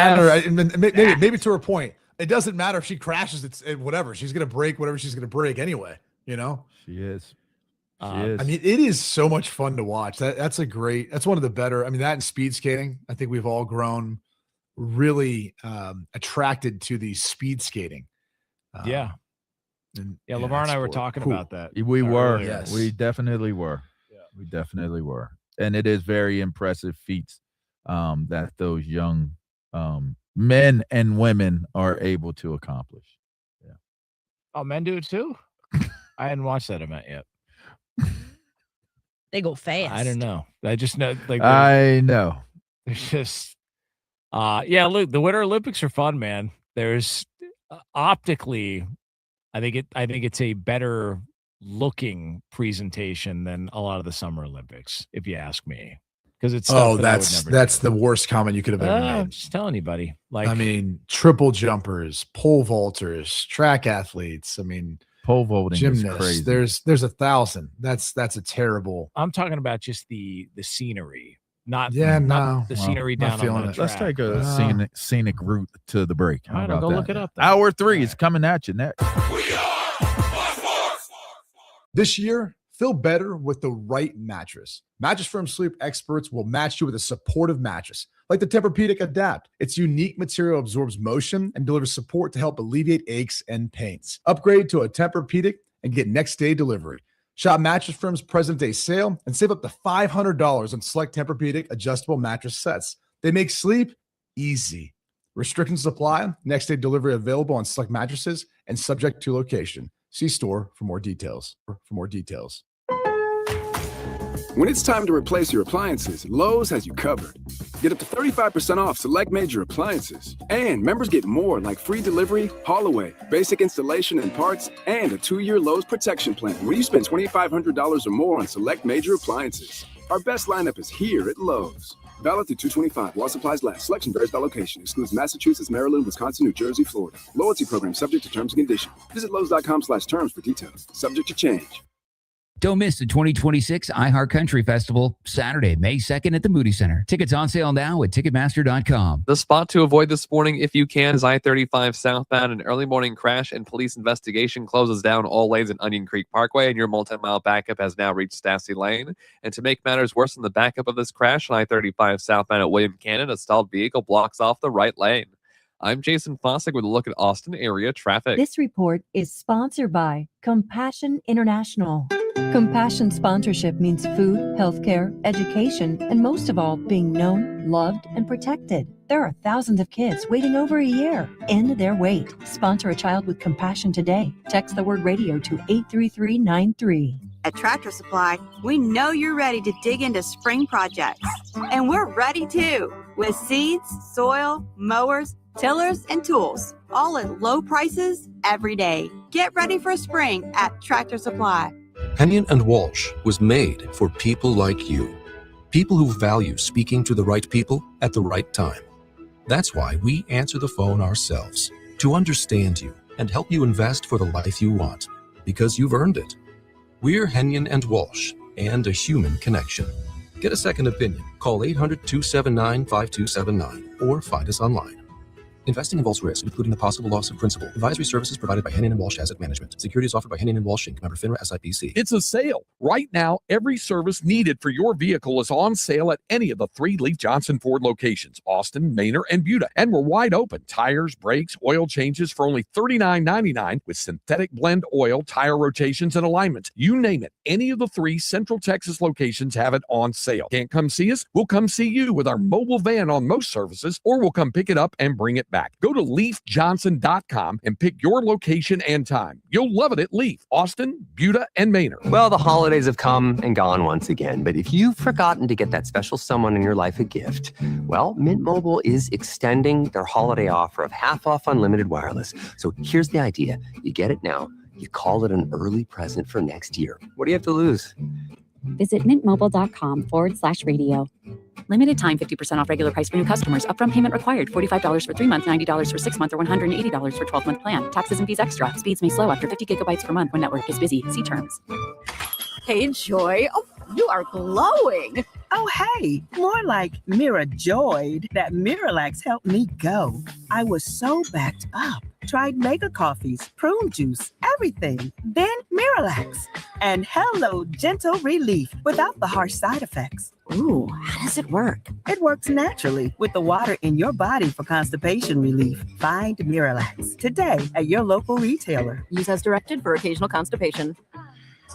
matter. Maybe to her point, it doesn't matter if she crashes. It's whatever. She's going to break whatever she's going to break anyway, you know? She is. I mean, it is so much fun to watch. That's one of the better. I mean, that and speed skating. I think we've all grown really attracted to the speed skating. LeVar and I were talking about that. We were. Yes. We definitely were. Yeah. We definitely were. And it is very impressive feats that those young men and women are able to accomplish. Yeah. Oh, men do it too? I hadn't watched that event yet. They go fast. I don't know. I just know. I know. There's just, look, the Winter Olympics are fun, man. There's optically, I think it's a better looking presentation than a lot of the Summer Olympics, if you ask me. Because it's that's the worst comment you could have ever made. I'm just telling you, buddy. Like, I mean, triple jumpers, pole vaulters, track athletes. I mean, pole vaulting gymnasts. is crazy. There's 1,000. That's a terrible. I'm talking about just the scenery, not the scenery down on the track. Let's take a scenic route to the break. All right, I'll go look it up. Then. Hour 3 is coming at you next. This year, feel better with the right mattress. Mattress Firm sleep experts will match you with a supportive mattress, like the Tempur-Pedic Adapt. Its unique material absorbs motion and delivers support to help alleviate aches and pains. Upgrade to a Tempur-Pedic and get next-day delivery. Shop Mattress Firm's President Day sale and save up to $500 on select Tempur-Pedic adjustable mattress sets. They make sleep easy. Restrictions apply. Next-day delivery available on select mattresses and subject to location. See store for more details. When it's time to replace your appliances, Lowe's has you covered. Get up to 35% off select major appliances. And members get more like free delivery, haul away, basic installation and parts, and a 2-year Lowe's protection plan where you spend $2,500 or more on select major appliances. Our best lineup is here at Lowe's. Valid through 2/25 while supplies last. Selection varies by location. Excludes Massachusetts, Maryland, Wisconsin, New Jersey, Florida. Loyalty program subject to terms and conditions. Visit Lowe's.com/terms for details. Subject to change. Don't miss the 2026 iHeart Country Festival, Saturday, May 2nd at the Moody Center. Tickets on sale now at Ticketmaster.com. The spot to avoid this morning, if you can, is I-35 southbound. An early morning crash and police investigation closes down all lanes in Onion Creek Parkway, and your multi-mile backup has now reached Stassy Lane. And to make matters worse than the backup of this crash, on I-35 southbound at William Cannon, a stalled vehicle blocks off the right lane. I'm Jason Fossick with a look at Austin area traffic. This report is sponsored by Compassion International. Compassion sponsorship means food, healthcare, education, and most of all, being known, loved, and protected. There are thousands of kids waiting over a year. End their wait. Sponsor a child with compassion today. Text the word radio to 83393. At Tractor Supply, we know you're ready to dig into spring projects. And we're ready too, with seeds, soil, mowers, tillers, and tools, all at low prices every day. Get ready for spring at Tractor Supply. Hennion and Walsh was made for people like you. People who value speaking to the right people at the right time. That's why we answer the phone ourselves, to understand you and help you invest for the life you want, because you've earned it. We're Hennion and Walsh, and a human connection. Get a second opinion. Call 800-279-5279 or find us online. Investing involves risk, including the possible loss of principal. Advisory services provided by Hennion & Walsh Asset Management. Securities offered by Hennion & Walsh Inc. Member FINRA SIPC. It's a sale. Right now, every service needed for your vehicle is on sale at any of the 3 Lee Johnson Ford locations, Austin, Manor, and Buda. And we're wide open. Tires, brakes, oil changes for only $39.99 with synthetic blend oil, tire rotations, and alignments. You name it. Any of the 3 Central Texas locations have it on sale. Can't come see us? We'll come see you with our mobile van on most services, or we'll come pick it up and bring it back. Go to LeafJohnson.com and pick your location and time. You'll love it at Leaf, Austin, Buda, and Manor. Well, the holidays have come and gone once again, but if you've forgotten to get that special someone in your life a gift, well, Mint Mobile is extending their holiday offer of half off unlimited wireless. So here's the idea. You get it now. You call it an early present for next year. What do you have to lose? Visit mintmobile.com/radio. Limited time 50% off regular price for new customers. Upfront payment required. $45 for 3 months, $90 for 6 months, or $180 for 12-month plan. Taxes and fees extra. Speeds may slow after 50 gigabytes per month when network is busy. See terms. Hey, Joy. Oh, you are glowing. Oh, hey, more like Mira joyed that Miralax helped me go. I was so backed up. Tried mega coffees, prune juice, everything. Then Miralax. And hello, gentle relief without the harsh side effects. Ooh, how does it work? It works naturally with the water in your body for constipation relief. Find Miralax today at your local retailer. Use as directed for occasional constipation.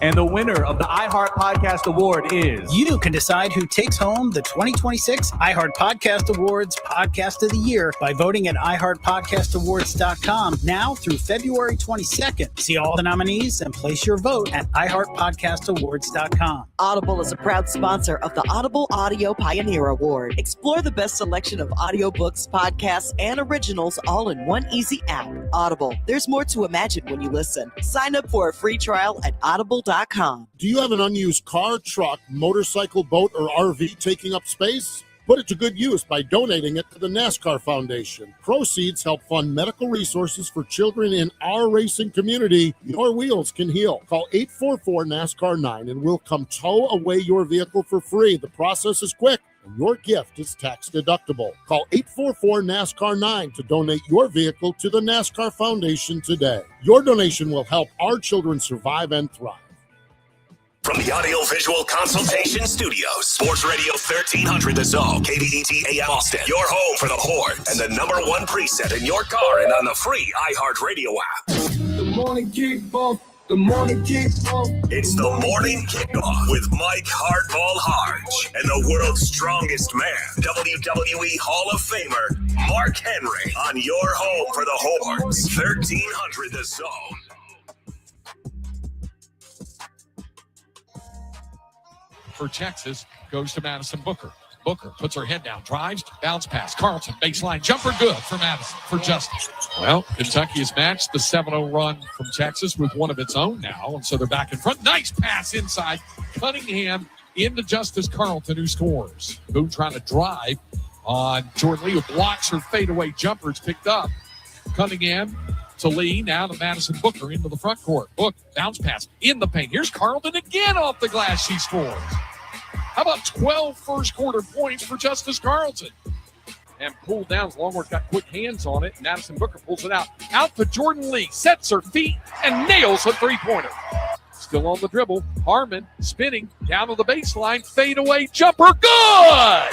And the winner of the iHeart Podcast Award is... You can decide who takes home the 2026 iHeart Podcast Awards Podcast of the Year by voting at iHeartPodcastAwards.com now through February 22nd. See all the nominees and place your vote at iHeartPodcastAwards.com. Audible is a proud sponsor of the Audible Audio Pioneer Award. Explore the best selection of audiobooks, podcasts, and originals all in one easy app. Audible. There's more to imagine when you listen. Sign up for a free trial at audible.com. Do you have an unused car, truck, motorcycle, boat, or RV taking up space? Put it to good use by donating it to the NASCAR Foundation. Proceeds help fund medical resources for children in our racing community. Your wheels can heal. Call 844-NASCAR-9 and we'll come tow away your vehicle for free. The process is quick and your gift is tax deductible. Call 844-NASCAR-9 to donate your vehicle to the NASCAR Foundation today. Your donation will help our children survive and thrive. From the Audio-Visual Consultation Studios, Sports Radio 1300 The Zone, KBET AM Austin, your home for the Horns, and the #1 preset in your car and on the free iHeartRadio app. The morning kickoff. The morning kickoff. It's the morning kickoff with Mike Hardball Hardge and the world's strongest man, WWE Hall of Famer, Mark Henry, on your home for the Horns, 1300 The Zone. For Texas goes to Madison Booker. Booker puts her head down, drives, bounce pass. Carlton, baseline jumper, good for Madison, for Justice. Well, Kentucky has matched the 7-0 run from Texas with one of its own now, and so they're back in front. Nice pass inside. Cunningham into Justice Carlton, who scores. Boone trying to drive on Jordan Lee, who blocks her fadeaway jumper. It's picked up. Cunningham to Lee, now to Madison Booker into the front court. Book, bounce pass in the paint. Here's Carlton again off the glass. She scores. How about 12 first quarter points for Justice Carlton? And pulled down. Longhorns got quick hands on it. Madison Booker pulls it out. Out to Jordan Lee. Sets her feet and nails a three-pointer. Still on the dribble. Harmon spinning down to the baseline. Fadeaway jumper. Good!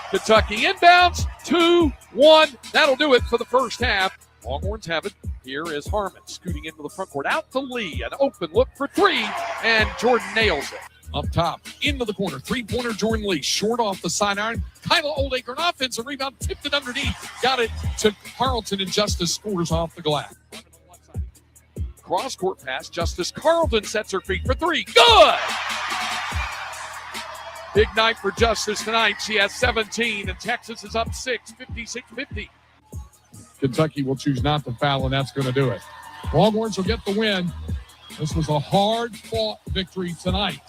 Kentucky inbounds. 2-1. That'll do it for the first half. Longhorns have it. Here is Harmon scooting into the front court. Out to Lee. An open look for three. And Jordan nails it. Up top, into the corner, three-pointer Jordan Lee, short off the sidearm. Kyla Oldacre, an offensive rebound, tipped it underneath. Got it to Carlton, and Justice scores off the glass. Cross-court pass, Justice Carlton sets her feet for three. Good! Big night for Justice tonight. She has 17, and Texas is up 6, 56-50. Kentucky will choose not to foul, and that's going to do it. Longhorns will get the win. This was a hard-fought victory tonight,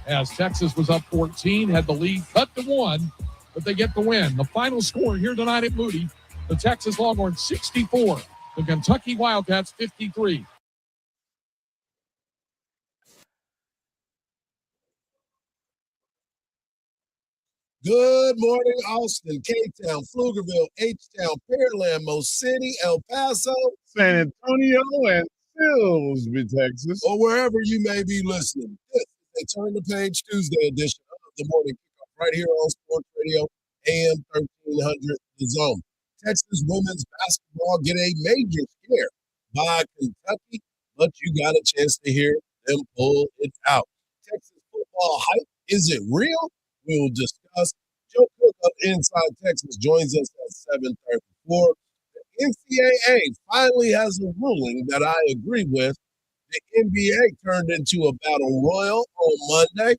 as Texas was up 14, had the lead cut to 1, but they get the win. The final score here tonight at Moody, the Texas Longhorns 64, the Kentucky Wildcats 53. Good morning, Austin, K-Town, Pflugerville, H-Town, Pearland, Mo City, El Paso, San Antonio, and Silsbee, Texas, or wherever you may be listening. This is a Turn the Page Tuesday edition of the Morning Kickoff right here on Sports Radio AM 1300 The Zone. Texas women's basketball get a major scare by Kentucky, but you got a chance to hear them pull it out. Texas football hype, is it real? We will discuss. Joe Cook of Inside Texas joins us at 7:34. The NCAA finally has a ruling that I agree with. The NBA turned into a battle royal on Monday.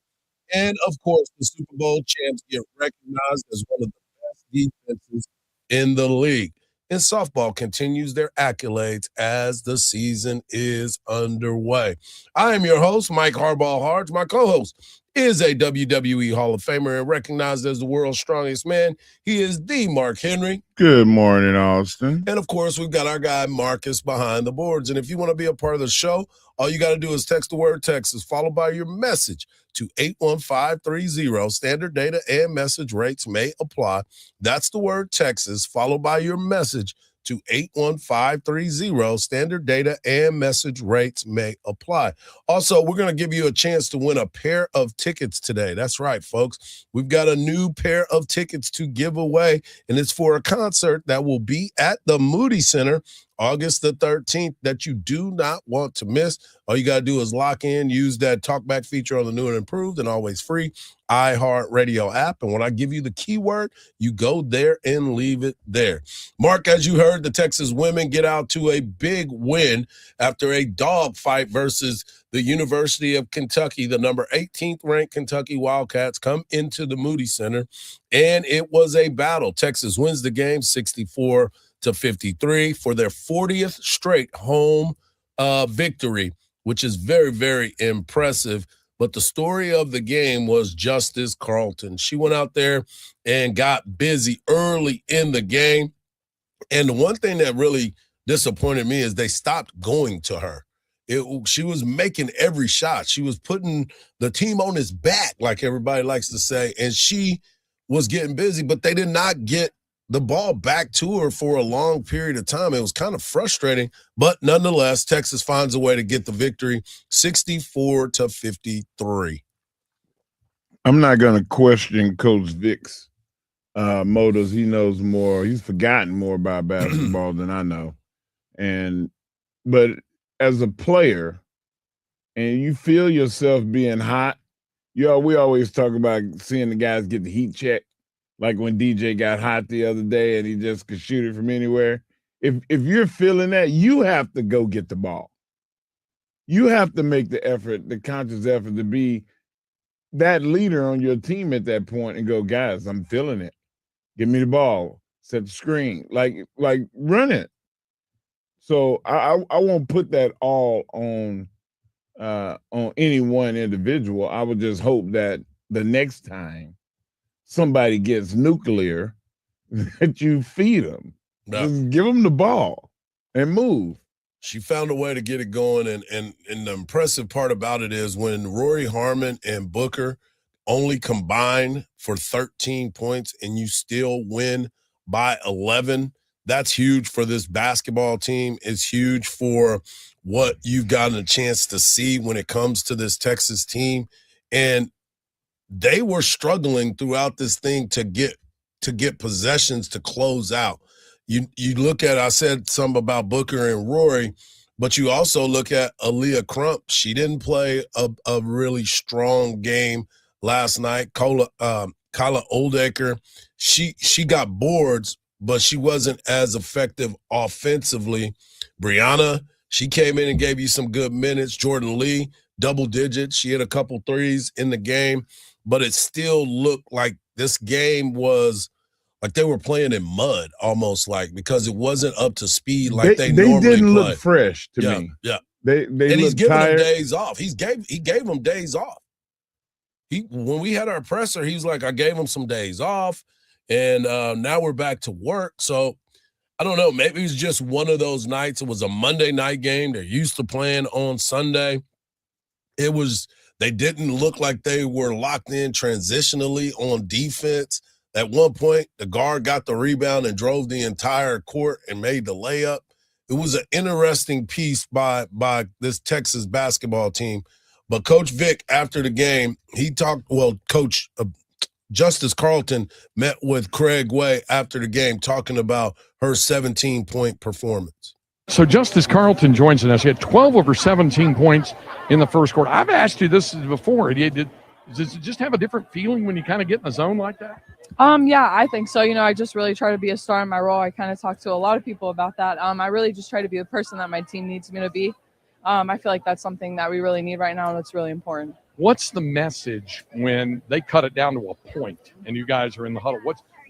And, of course, the Super Bowl champs get recognized as one of the best defenses in the league. And softball continues their accolades as the season is underway. I am your host, Mike Hardball Hardge. My co-host, is a WWE Hall of Famer and recognized as the world's strongest man. He is the Mark Henry. Good morning, Austin. And, of course, we've got our guy Marcus behind the boards. And if you want to be a part of the show, all you got to do is text the word Texas, followed by your message to 81530. Standard data and message rates may apply. That's the word Texas, followed by your message to 81530. Standard data and message rates may apply. Also, we're going to give you a chance to win a pair of tickets today. That's right, folks. We've got a new pair of tickets to give away, and it's for a concert that will be at the Moody Center August the 13th that you do not want to miss. All you got to do is lock in, use that talkback feature on the new and improved and always free iHeartRadio app. And when I give you the keyword, you go there and leave it there. Mark, as you heard, the Texas women get out to a big win after a dogfight versus the University of Kentucky. The number 18th ranked Kentucky Wildcats come into the Moody Center, and it was a battle. Texas wins the game 64-53 for their 40th straight home victory, which is very, very impressive. But the story of the game was Justice Carlton. She went out there and got busy early in the game. And the one thing that really disappointed me is they stopped going to her. She was making every shot. She was putting the team on his back, like everybody likes to say, and she was getting busy, but they did not get the ball back to her for a long period of time. It was kind of frustrating, but nonetheless, Texas finds a way to get the victory 64-53. I'm not going to question Coach Vic's motives. He knows more. He's forgotten more about basketball than I know. But as a player, and you feel yourself being hot, we always talk about seeing the guys get the heat check. Like when DJ got hot the other day and he just could shoot it from anywhere. If you're feeling that, you have to go get the ball. You have to make the effort, the conscious effort to be that leader on your team at that point and go, guys, I'm feeling it. Give me the ball. Set the screen. Like run it. So I won't put that all on any one individual. I would just hope that the next time somebody gets nuclear, that you feed them. No. Just give them the ball and move. She found a way to get it going, and the impressive part about it is when Rory Harmon and Booker only combine for 13 points and you still win by 11, that's huge for this basketball team. It's huge for what you've gotten a chance to see when it comes to this Texas team. And they were struggling throughout this thing to get possessions to close out. You look at, I said something about Booker and Rory, but you also look at Aaliyah Crump. She didn't play a really strong game last night. Kyla Oldecker, she got boards, but she wasn't as effective offensively. Brianna, she came in and gave you some good minutes. Jordan Lee, double digits. She hit a couple threes in the game. But it still looked like this game was like they were playing in mud, almost like, because it wasn't up to speed like they normally play. They didn't look fresh to me. Yeah, they and he's giving tired. them days off. He gave them days off. When we had our presser, he was like, I gave him some days off, and now we're back to work. So I don't know. Maybe it's just one of those nights. It was a Monday night game. They're used to playing on Sunday. They didn't look like they were locked in transitionally on defense. At one point, the guard got the rebound and drove the entire court and made the layup. It was an interesting piece by this Texas basketball team. But Coach Vic, after the game, Coach Justice Carlton met with Craig Way after the game talking about her 17-point performance. So Justice Carlton joins us. She had 12 over 17 points in the first quarter. I've asked you this before. Does it just have a different feeling when you kind of get in the zone like that? Yeah, I think so. I just really try to be a star in my role. I kind of talk to a lot of people about that. I really just try to be the person that my team needs me to be. I feel like that's something that we really need right now, and it's really important. What's the message when they cut it down to a point and you guys are in the huddle?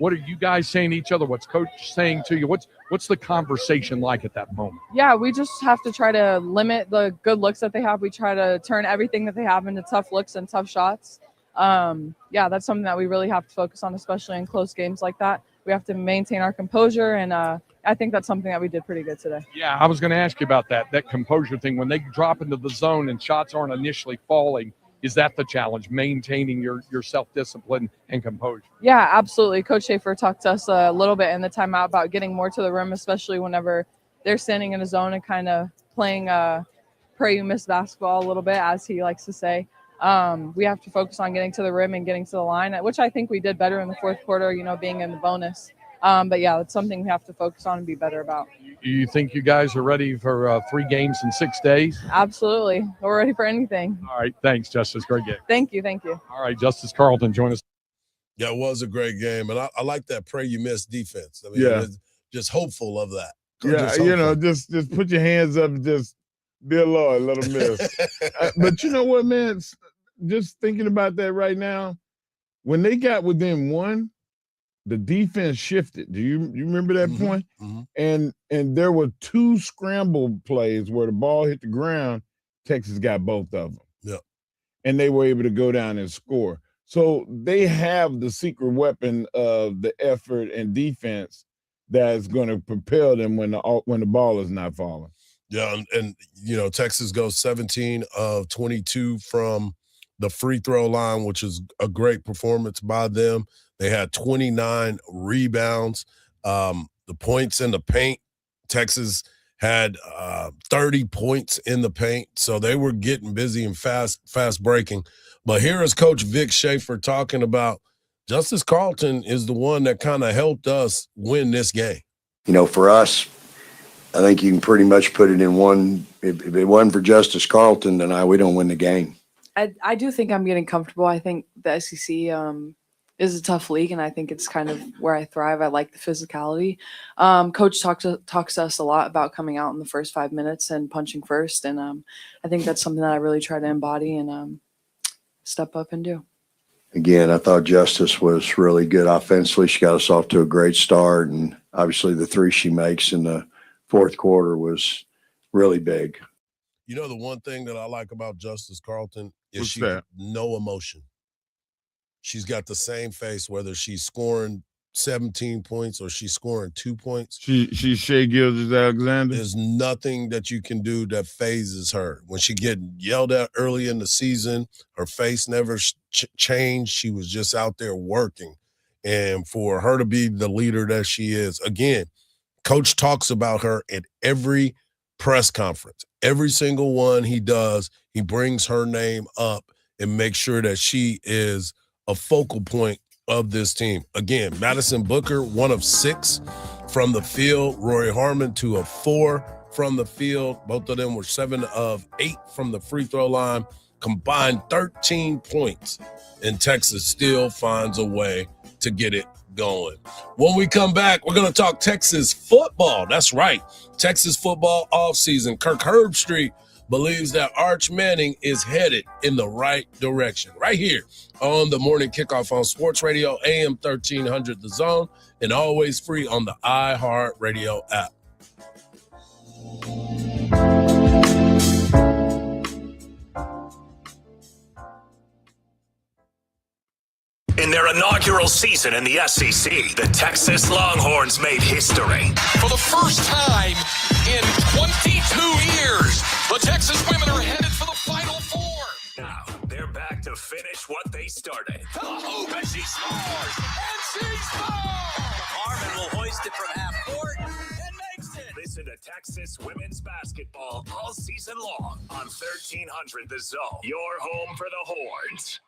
What are you guys saying to each other? What's Coach saying to you? What's the conversation like at that moment? Yeah, we just have to try to limit the good looks that they have. We try to turn everything that they have into tough looks and tough shots. That's something that we really have to focus on, especially in close games like that. We have to maintain our composure, and I think that's something that we did pretty good today. Yeah, I was going to ask you about that composure thing. When they drop into the zone and shots aren't initially falling, is that the challenge, maintaining your self-discipline and composure? Yeah, absolutely. Coach Schaefer talked to us a little bit in the timeout about getting more to the rim, especially whenever they're standing in a zone and kind of playing pray you miss basketball a little bit, as he likes to say. We have to focus on getting to the rim and getting to the line, which I think we did better in the fourth quarter, being in the bonus. But yeah, it's something we have to focus on and be better about. You think you guys are ready for 3 games in 6 days? Absolutely. We're ready for anything. All right. Thanks, Justice. Great game. Thank you. All right, Justice Carlton, join us. Yeah, it was a great game. And I like that pray you miss defense. I mean, just hopeful of that. Yeah, just put your hands up and just, dear Lord, let them miss. But you know what, man? Just thinking about that right now, when they got within 1, the defense shifted. Do you remember that point? Mm-hmm. And there were 2 scramble plays where the ball hit the ground. Texas got both of them. Yeah. And they were able to go down and score. So they have the secret weapon of the effort and defense that's going to propel them when the ball is not falling. Yeah, and Texas goes 17 of 22 from the free throw line, which is a great performance by them. They had 29 rebounds. The points in the paint, Texas had 30 points in the paint, so they were getting busy and fast breaking. But here is Coach Vic Schaefer talking about Justice Carlton is the one that kind of helped us win this game. For us, I think you can pretty much put it in one. If it wasn't for Justice Carlton, then we don't win the game. I do think I'm getting comfortable. I think the SEC is a tough league, and I think it's kind of where I thrive. I like the physicality. Coach talks to us a lot about coming out in the first 5 minutes and punching first, and I think that's something that I really try to embody and step up and do. Again, I thought Justice was really good offensively. She got us off to a great start, and obviously the 3 she makes in the fourth quarter was really big. The one thing that I like about Justice Carlton is no emotion. She's got the same face, whether she's scoring 17 points or she's scoring 2 points. She's Shea Gilgeous-Alexander. There's nothing that you can do that phases her. When she get yelled at early in the season, her face never changed. She was just out there working. And for her to be the leader that she is, again, Coach talks about her at every press conference. Every single one he does, he brings her name up and makes sure that she is a focal point of this team. Again, Madison Booker, 1 of 6 from the field. Rory Harmon, 2 of 4 from the field. Both of them were 7 of 8 from the free throw line. Combined 13 points. And Texas still finds a way to get it going. When we come back, we're going to talk Texas football. That's right. Texas football offseason. Kirk Herbstreit believes that Arch Manning is headed in the right direction. Right here on the Morning Kickoff on Sports Radio, AM 1300 The Zone, and always free on the iHeartRadio app. In their inaugural season in the SEC, the Texas Longhorns made history. For the first time in 22 years, the Texas women are headed for the Final Four. Now, they're back to finish what they started. To the hoop, and she scores! And she scores! Harmon will hoist it from half court and makes it. Listen to Texas women's basketball all season long on 1300 The Zone. Your home for the Horns.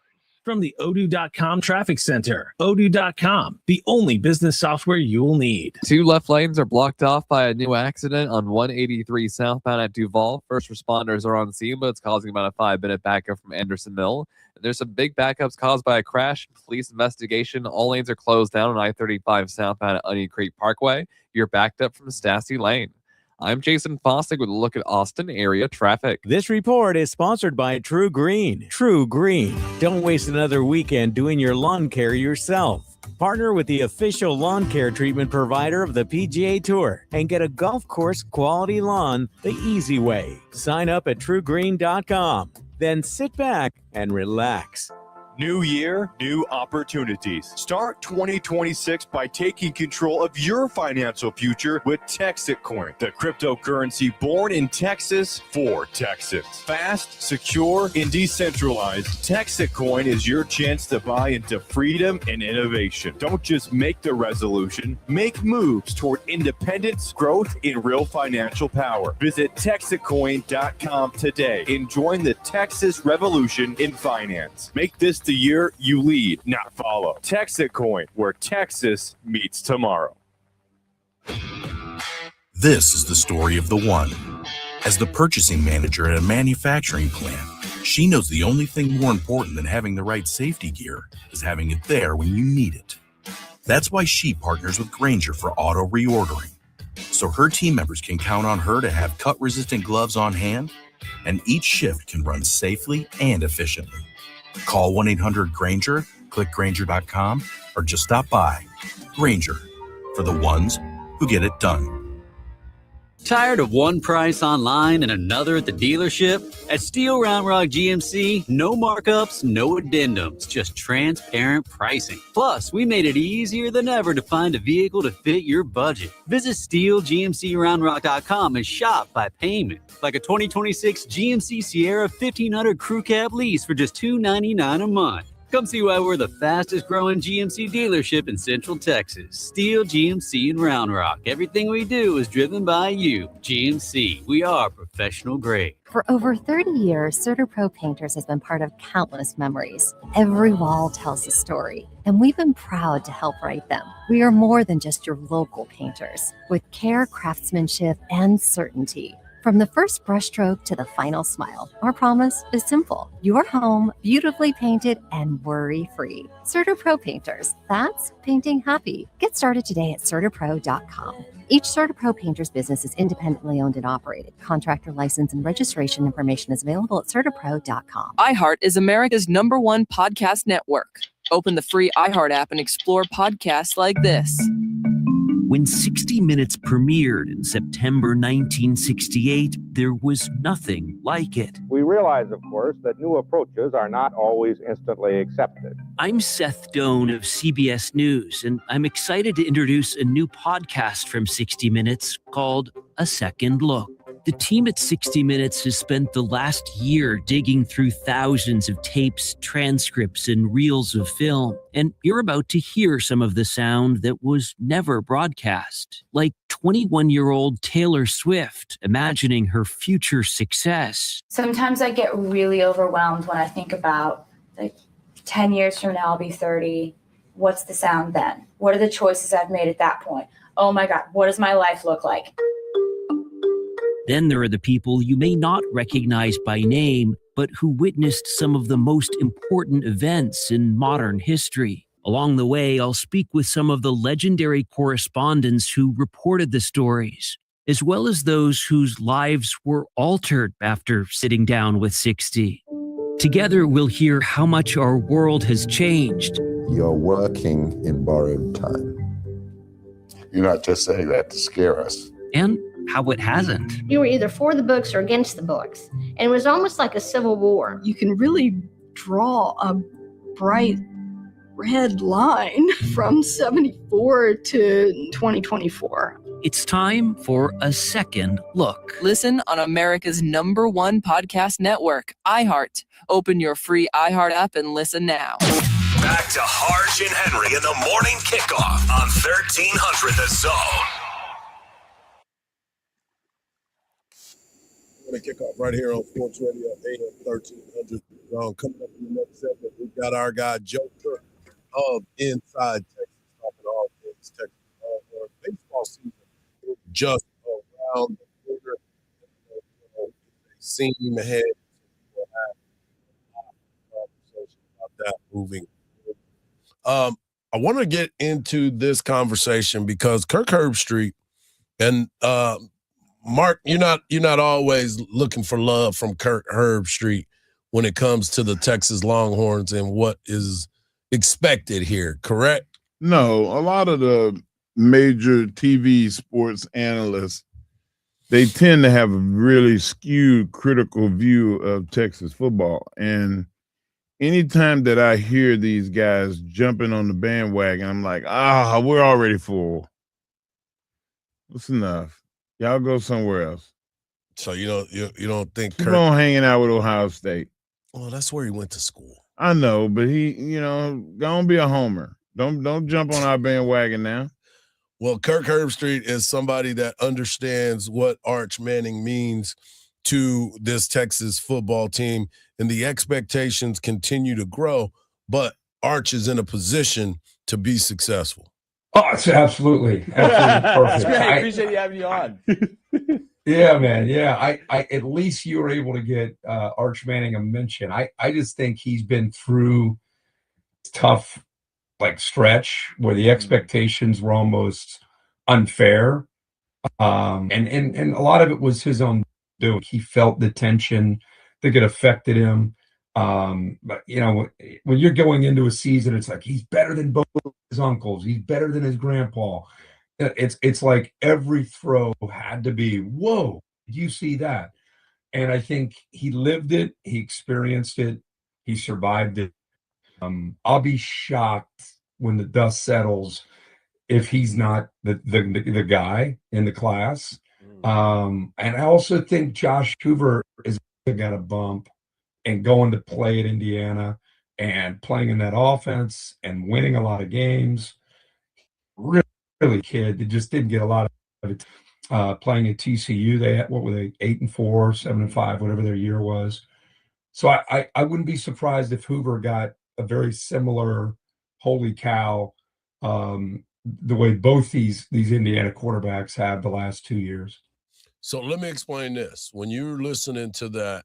From the Odoo.com Traffic Center. Odoo.com, the only business software you will need. 2 left lanes are blocked off by a new accident on 183 southbound at Duval. First responders are on scene, but it's causing about a 5-minute backup from Anderson Mill. There's some big backups caused by a crash. Police investigation. All lanes are closed down on I-35 southbound at Onion Creek Parkway. You're backed up from Stassi Lane. I'm Jason Fostick with a look at Austin area traffic. This report is sponsored by True Green. True Green. Don't waste another weekend doing your lawn care yourself. Partner with the official lawn care treatment provider of the PGA Tour and get a golf course quality lawn the easy way. Sign up at truegreen.com. Then sit back and relax. New year, new opportunities. Start 2026 by taking control of your financial future with Texacoin, the cryptocurrency born in Texas for Texas. Fast, secure, and decentralized, Texacoin is your chance to buy into freedom and innovation. Don't just make the resolution, make moves toward independence, growth, and real financial power. Visit Texacoin.com today and join the Texas revolution in finance. Make this the year you lead, not follow. Texacoin, where Texas meets tomorrow. This is the story of the one. As the purchasing manager at a manufacturing plant, she knows the only thing more important than having the right safety gear is having it there when you need it. That's why she partners with Grainger for auto reordering, so her team members can count on her to have cut-resistant gloves on hand, and each shift can run safely and efficiently. Call 1-800-GRAINGER, click Grainger.com, or just stop by. Grainger, for the ones who get it done. Tired of one price online and another at the dealership? At Steel Round Rock GMC, no markups, no addendums, just transparent pricing. Plus, we made it easier than ever to find a vehicle to fit your budget. Visit SteelGMCRoundRock.com and shop by payment, like a 2026 GMC Sierra 1500 Crew Cab lease for just $299 a month. Come see why we're the fastest growing GMC dealership in Central Texas. Steel GMC in Round Rock. Everything we do is driven by you. GMC, we are professional grade. For over 30 years, CertaPro Painters has been part of countless memories. Every wall tells a story, and we've been proud to help write them. We are more than just your local painters, with care, craftsmanship, and certainty. From the first brushstroke to the final smile, our promise is simple. Your home, beautifully painted and worry-free. CertaPro Painters, that's painting happy. Get started today at CertaPro.com. Each CertaPro Painters business is independently owned and operated. Contractor license and registration information is available at CertaPro.com. iHeart is America's #1 podcast network. Open the free iHeart app and explore podcasts like this. When 60 Minutes premiered in September 1968, there was nothing like it. We realize, of course, that new approaches are not always instantly accepted. I'm Seth Doan of CBS News, and I'm excited to introduce a new podcast from 60 Minutes called A Second Look. The team at 60 Minutes has spent the last year digging through thousands of tapes, transcripts, and reels of film. And you're about to hear some of the sound that was never broadcast, like 21-year-old Taylor Swift imagining her future success. Sometimes I get really overwhelmed when I think about, like, 10 years from now, I'll be 30. What's the sound then? What are the choices I've made at that point? Oh my God, what does my life look like? Then there are the people you may not recognize by name, but who witnessed some of the most important events in modern history. Along the way, I'll speak with some of the legendary correspondents who reported the stories, as well as those whose lives were altered after sitting down with 60. Together, we'll hear how much our world has changed. You're working in borrowed time. You're not just saying that to scare us. And how it hasn't. You were either for the books or against the books. And it was almost like a civil war. You can really draw a bright red line from 74 to 2024. It's time for A Second Look. Listen on America's #1 podcast network, iHeart. Open your free iHeart app and listen now. Back to Hardge and Henry in the morning kickoff on 1300 The Zone. Kickoff right here on Sports Radio AM 1300. Coming up in the next segment, we've got our guy Joker of Inside Texas, talking all things Texas. Baseball season is just around the corner. They seem ahead. We'll have a conversation about that moving forward. I want to get into this conversation because Kirk Herbstreit and Mark, you're not always looking for love from Kirk Herbstreit when it comes to the Texas Longhorns and what is expected here, correct? No, a lot of the major TV sports analysts, they tend to have a really skewed critical view of Texas football. And anytime that I hear these guys jumping on the bandwagon, I'm like, we're already full. That's enough. Y'all go somewhere else. So you don't think Keep on hanging out with Ohio State. Well, that's where he went to school. I know, but he, don't be a homer. Don't jump on our bandwagon now. Well, Kirk Herbstreit is somebody that understands what Arch Manning means to this Texas football team, and the expectations continue to grow, but Arch is in a position to be successful. Oh, it's absolutely perfect. I appreciate you having you on. Yeah, man. Yeah, I at least you were able to get Arch Manning a mention. I just think he's been through tough stretch where the expectations were almost unfair, and a lot of it was his own doing. He felt the tension that it affected him. But when you're going into a season, it's like he's better than both his uncles. He's better than his grandpa. It's like every throw had to be, whoa, did you see that? And I think he lived it. He experienced it. He survived it. I'll be shocked when the dust settles if he's not the guy in the class. And I also think Josh Hoover is got a bump and going to play at Indiana and playing in that offense and winning a lot of games. Really kid that just didn't get a lot of it. Playing at TCU, they had, what were they, 8-4, 7-5, whatever their year was. So I wouldn't be surprised if Hoover got a very similar holy cow, the way both these Indiana quarterbacks have the last 2 years. So let me explain this. When you're listening to that,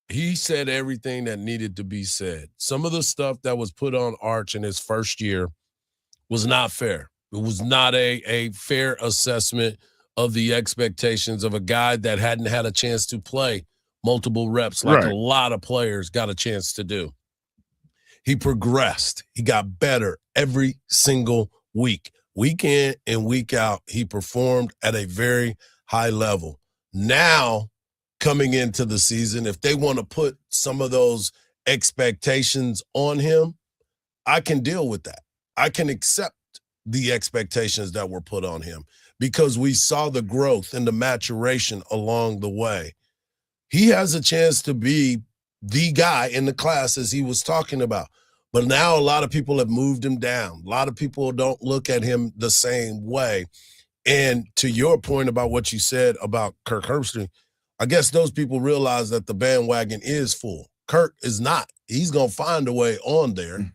he said everything that needed to be said. Some of the stuff that was put on Arch in his first year was not fair. It was not a fair assessment of the expectations of a guy that hadn't had a chance to play multiple reps like a lot of players got a chance to do. He progressed. He got better every single week. Week in and week out, he performed at a very high level. Now, coming into the season, if they want to put some of those expectations on him, I can deal with that. I can accept the expectations that were put on him because we saw the growth and the maturation along the way. He has a chance to be the guy in the class as he was talking about. But now a lot of people have moved him down. A lot of people don't look at him the same way. And to your point about what you said about Kirk Herbstreit, I guess those people realize that the bandwagon is full. Kirk is not. He's going to find a way on there.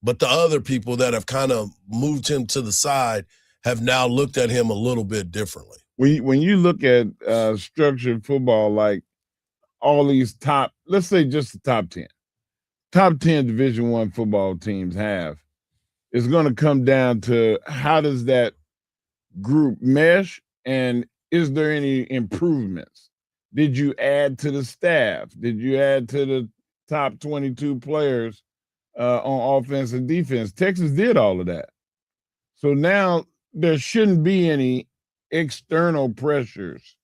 But the other people that have kind of moved him to the side have now looked at him a little bit differently. When you look at structured football, like all these top, let's say just the top 10 Division I football teams have, it's going to come down to how does that group mesh and is there any improvements? Did you add to the staff? Did you add to the top 22 players on offense and defense? Texas did all of that. So now there shouldn't be any external pressures.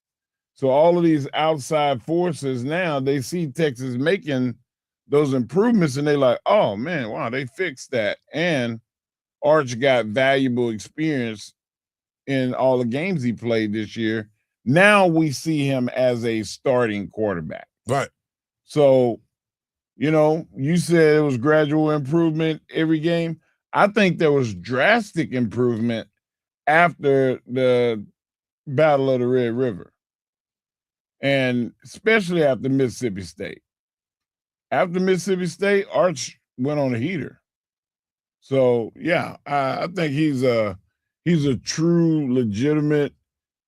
So all of these outside forces now, they see Texas making those improvements and they're like, oh man, wow, they fixed that. And Arch got valuable experience in all the games he played this year. Now we see him as a starting quarterback. Right. So, you said it was gradual improvement every game. I think there was drastic improvement after the Battle of the Red River. And especially after Mississippi State. After Mississippi State, Arch went on a heater. So, yeah, I think he's a true, legitimate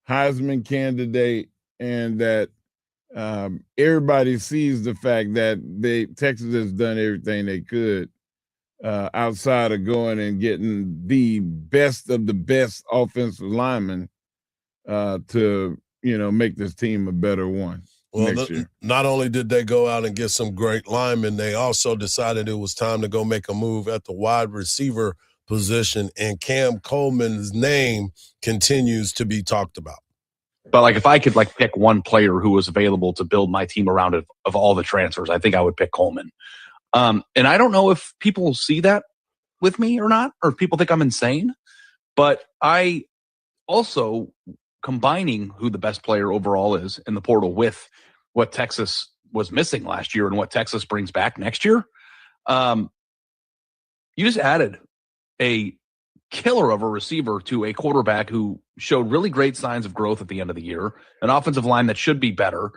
Heisman candidate, and that everybody sees the fact that Texas has done everything they could outside of going and getting the best of the best offensive linemen to make this team a better one. Well, not only did they go out and get some great linemen, they also decided it was time to go make a move at the wide receiver position, and Cam Coleman's name continues to be talked about. But if I could pick one player who was available to build my team around of all the transfers, I think I would pick Coleman. And I don't know if people see that with me or not, or if people think I'm insane, but I also combining who the best player overall is in the portal with what Texas was missing last year and what Texas brings back next year. You just added a killer of a receiver to a quarterback who showed really great signs of growth at the end of the year, an offensive line that should be better,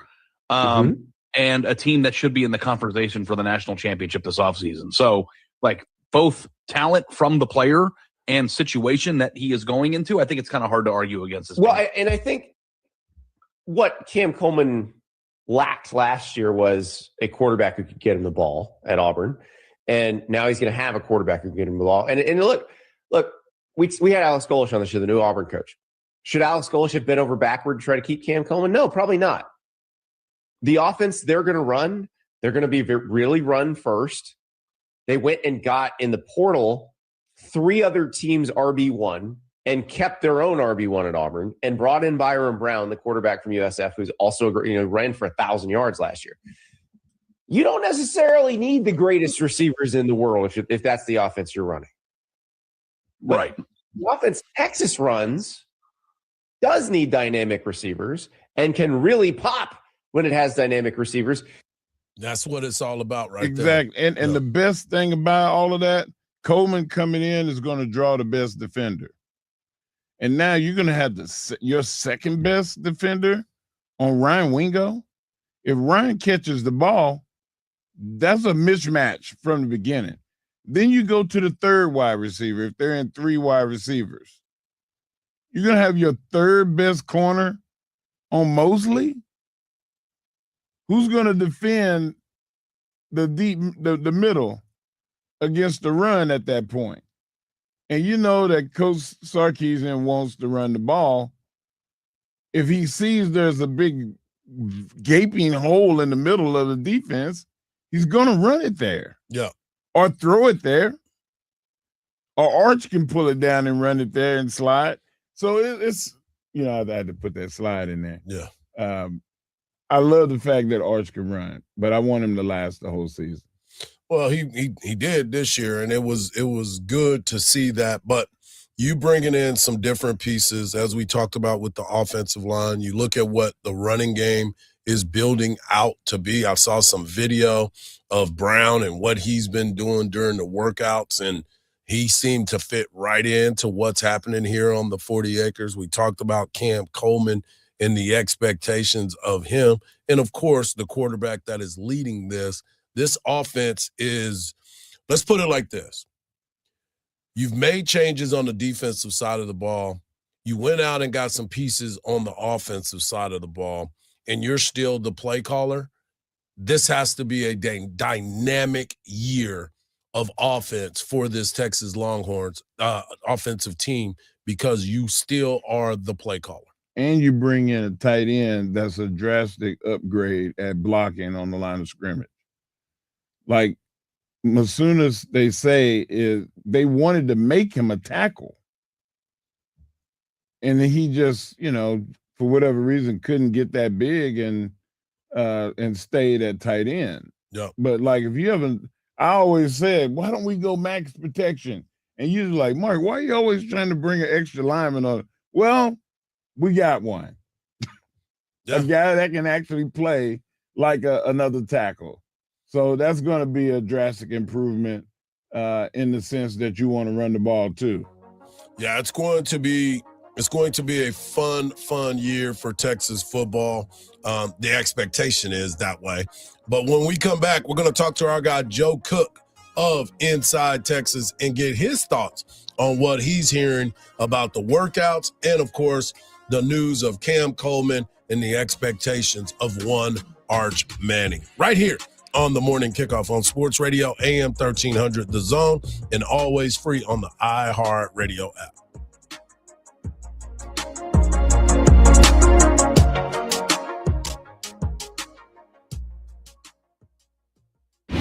and a team that should be in the conversation for the national championship this offseason. So, like, both talent from the player and situation that he is going into, I think it's kind of hard to argue against this. Well, and I think what Cam Coleman lacked last year was a quarterback who could get him the ball at Auburn. And now he's going to have a quarterback who can get him the ball. And look, we had Alex Golish on the show, the new Auburn coach. Should Alex Golish have bent over backward to try to keep Cam Coleman? No, probably not. The offense they're going to run, they're going to be really run first. They went and got in the portal 3 other teams RB1 and kept their own RB1 at Auburn and brought in Byron Brown, the quarterback from USF, who's also ran for 1,000 yards last year. You don't necessarily need the greatest receivers in the world if that's the offense you're running. Right. But the offense Texas runs does need dynamic receivers and can really pop when it has dynamic receivers. That's what it's all about there. Exactly. And the best thing about all of that, Coleman coming in is going to draw the best defender. And now you're going to have your second best defender on Ryan Wingo. If Ryan catches the ball, that's a mismatch from the beginning. Then you go to the third wide receiver if they're in 3 wide receivers. You're going to have your third best corner on Mosley. Who's going to defend the middle against the run at that point? And you know that Coach Sarkisian wants to run the ball. If he sees there's a big gaping hole in the middle of the defense, he's going to run it there. Yeah. Or throw it there. Or Arch can pull it down and run it there and slide. So it's I had to put that slide in there. Yeah. I love the fact that Arch can run, but I want him to last the whole season. Well, he did this year, and it was good to see that. But you bringing in some different pieces, as we talked about with the offensive line. You look at what the running game is building out to be. I saw some video of Brown and what he's been doing during the workouts, and he seemed to fit right into what's happening here on the 40 acres. We talked about Cam Coleman and the expectations of him. And, of course, the quarterback that is leading this offense is, let's put it like this. You've made changes on the defensive side of the ball. You went out and got some pieces on the offensive side of the ball, and you're still the play caller. This has to be a dynamic year of offense for this Texas Longhorns offensive team because you still are the play caller. And you bring in a tight end that's a drastic upgrade at blocking on the line of scrimmage. Like Masunas, they say, is they wanted to make him a tackle. And he just, for whatever reason, couldn't get that big and stayed at tight end. Yep. But like I always said, why don't we go max protection? And you're like, Mark, why are you always trying to bring an extra lineman on? Well, we got one. A guy that can actually play like another tackle. So that's going to be a drastic improvement in the sense that you want to run the ball too. Yeah, it's going to be a fun year for Texas football. The expectation is that way. But when we come back, we're going to talk to our guy Joe Cook of Inside Texas and get his thoughts on what he's hearing about the workouts and, of course, the news of Cam Coleman and the expectations of one Arch Manning. Right here on the Morning Kickoff on Sports Radio, AM 1300 The Zone, and always free on the iHeartRadio app.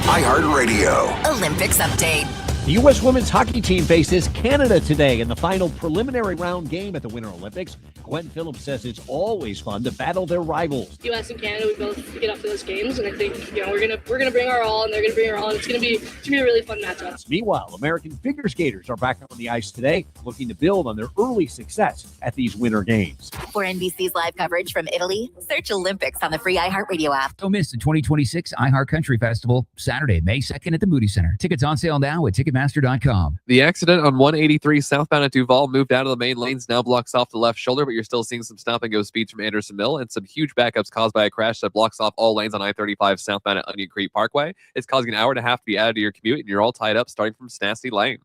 iHeartRadio. Olympics update. The U.S. women's hockey team faces Canada today in the final preliminary round game at the Winter Olympics. Gwen Phillips says it's always fun to battle their rivals. U.S. and Canada, we both get up to those games, and I think we're gonna bring our all, and they're gonna bring our all. And it's gonna be a really fun matchup. Meanwhile, American figure skaters are back on the ice today, looking to build on their early success at these Winter Games. For NBC's live coverage from Italy, search Olympics on the free iHeartRadio app. Don't miss the 2026 iHeart Country Festival, Saturday, May 2nd at the Moody Center. Tickets on sale now at Ticketmaster.com. The accident on 183 southbound at Duval moved out of the main lanes, now blocks off the left shoulder, but you're still seeing some stop and go speeds from Anderson Mill and some huge backups caused by a crash that blocks off all lanes on I-35 southbound at Onion Creek Parkway. It's causing an hour and a half to be added to your commute, and you're all tied up starting from Stassy Lane.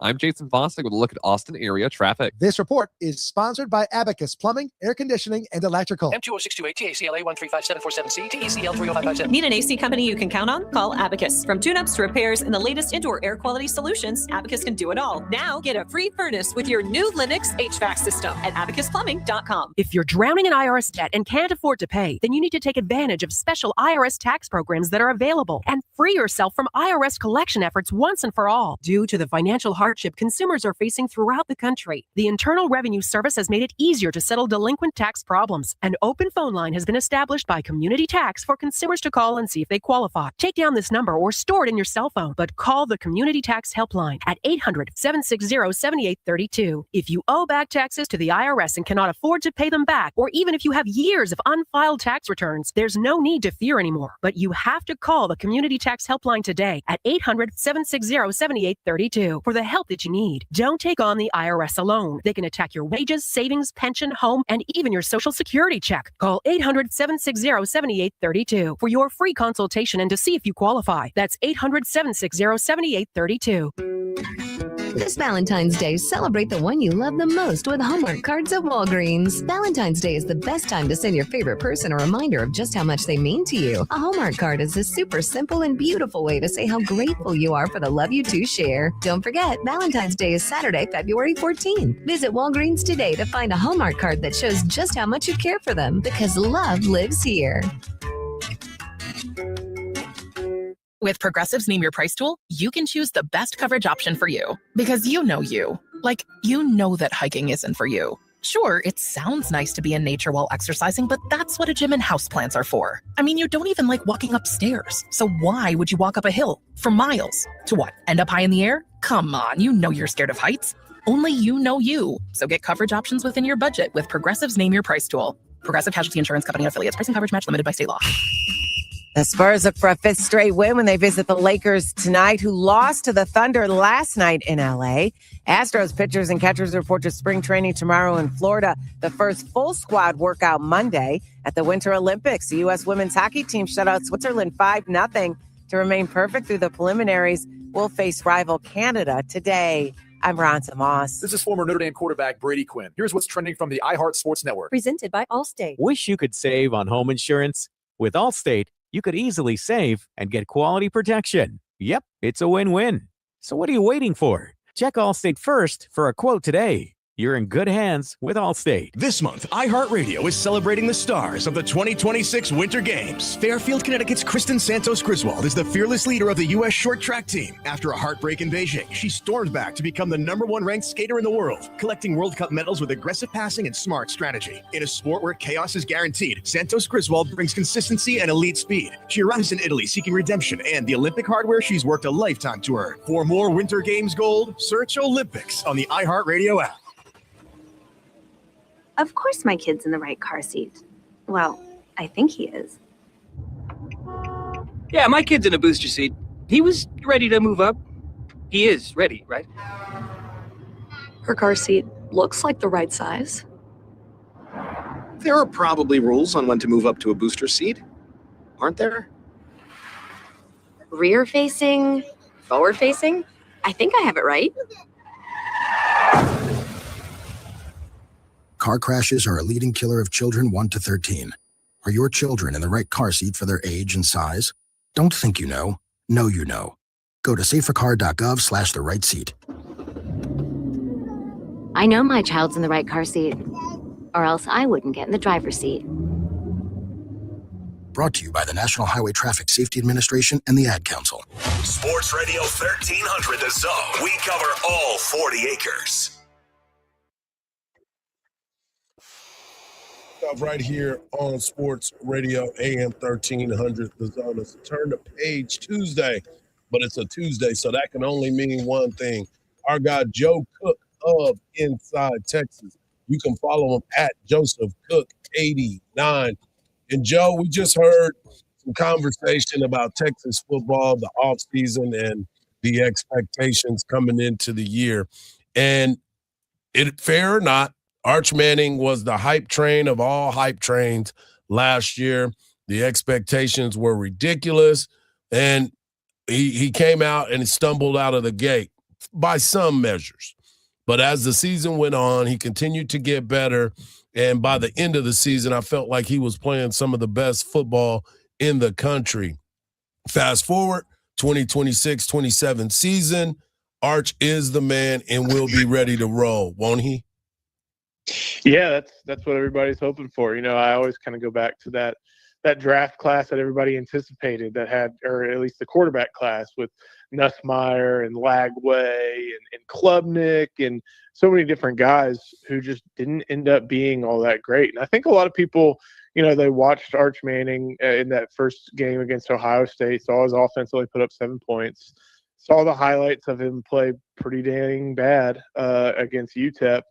I'm Jason Fossick with a look at Austin area traffic. This report is sponsored by Abacus Plumbing, Air Conditioning, and Electrical. M20628 TACLA 1357747C TECL 30557. Need an AC company you can count on? Call Abacus. From tune-ups to repairs and the latest indoor air quality solutions, Abacus can do it all. Now get a free furnace with your new Linux HVAC system at abacusplumbing.com. If you're drowning in IRS debt and can't afford to pay, then you need to take advantage of special IRS tax programs that are available and free yourself from IRS collection efforts once and for all. Due to the financial hardship consumers are facing throughout the country, the Internal Revenue Service has made it easier to settle delinquent tax problems. An open phone line has been established by Community Tax for consumers to call and see if they qualify. Take down this number or store it in your cell phone, but call the Community Tax Helpline at 800-760-7832. If you owe back taxes to the IRS and cannot afford to pay them back, or even if you have years of unfiled tax returns, there's no need to fear anymore. But you have to call the Community Tax Helpline today at 800-760-7832 for the help that you need. Don't take on the IRS alone. They can attack your wages, savings, pension, home, and even your Social Security check. Call 800-760-7832 for your free consultation and to see if you qualify. That's 800-760-7832. This Valentine's Day, celebrate the one you love the most with Hallmark cards at Walgreens. Valentine's Day is the best time to send your favorite person a reminder of just how much they mean to you. A Hallmark card is a super simple and beautiful way to say how grateful you are for the love you two share. Don't forget, Valentine's Day is Saturday, February 14th. Visit Walgreens today to find a Hallmark card that shows just how much you care for them, because love lives here. With Progressive's Name Your Price tool, you can choose the best coverage option for you. Because you know you. Like, you know that hiking isn't for you. Sure, it sounds nice to be in nature while exercising, but that's what a gym and houseplants are for. I mean, you don't even like walking upstairs. So why would you walk up a hill for miles? To what, end up high in the air? Come on, you know you're scared of heights. Only you know you. So get coverage options within your budget with Progressive's Name Your Price tool. Progressive Casualty Insurance Company and affiliates. Pricing coverage match limited by state law. The Spurs look for a fifth straight win when they visit the Lakers tonight, who lost to the Thunder last night in L.A. Astros pitchers and catchers report to spring training tomorrow in Florida. The first full squad workout Monday at the Winter Olympics. The U.S. women's hockey team shut out Switzerland 5-0 to remain perfect through the preliminaries. Will face rival Canada today. I'm Ronza Moss. This is former Notre Dame quarterback Brady Quinn. Here's what's trending from the iHeart Sports Network. Presented by Allstate. Wish you could save on home insurance? With Allstate, you could easily save and get quality protection. Yep, it's a win-win. So what are you waiting for? Check Allstate first for a quote today. You're in good hands with Allstate. This month, iHeartRadio is celebrating the stars of the 2026 Winter Games. Fairfield, Connecticut's Kristen Santos Griswold is the fearless leader of the U.S. short track team. After a heartbreak in Beijing, she stormed back to become the #1 ranked skater in the world, collecting World Cup medals with aggressive passing and smart strategy. In a sport where chaos is guaranteed, Santos Griswold brings consistency and elite speed. She arrives in Italy seeking redemption and the Olympic hardware she's worked a lifetime to earn. For more Winter Games gold, search Olympics on the iHeartRadio app. Of course my kid's in the right car seat. Well, I think he is. Yeah, my kid's in a booster seat. He was ready to move up. He is ready, right? Her car seat looks like the right size. There are probably rules on when to move up to a booster seat, aren't there? Rear facing, forward facing? I think I have it right. Car crashes are a leading killer of children 1 to 13. Are your children in the right car seat for their age and size? Don't think you know. Know you know. Go to safercar.gov/the right seat. I know my child's in the right car seat, or else I wouldn't get in the driver's seat. Brought to you by the National Highway Traffic Safety Administration and the Ad Council. Sports Radio 1300 The Zone. We cover all 40 acres. Right here on Sports Radio AM 1300 The Zone. It's a Turn the Page Tuesday, but it's a Tuesday, so that can only mean one thing. Our guy Joe Cook of Inside Texas. You can follow him at Joseph Cook 89. And Joe, we just heard some conversation about Texas football, the offseason, and the expectations coming into the year. And fair or not, Arch Manning was the hype train of all hype trains last year. The expectations were ridiculous, and he came out and stumbled out of the gate by some measures. But as the season went on, he continued to get better. And by the end of the season, I felt like he was playing some of the best football in the country. Fast forward, 2026-27 season, Arch is the man and will be ready to roll, won't he? Yeah, that's what everybody's hoping for. You know, I always kind of go back to that draft class that everybody anticipated that had, or at least the quarterback class with Nussmeier and Lagway and Klubnik and so many different guys who just didn't end up being all that great. And I think a lot of people, you know, they watched Arch Manning in that first game against Ohio State, saw his offense only put up 7 points, saw the highlights of him play pretty dang bad against UTEP.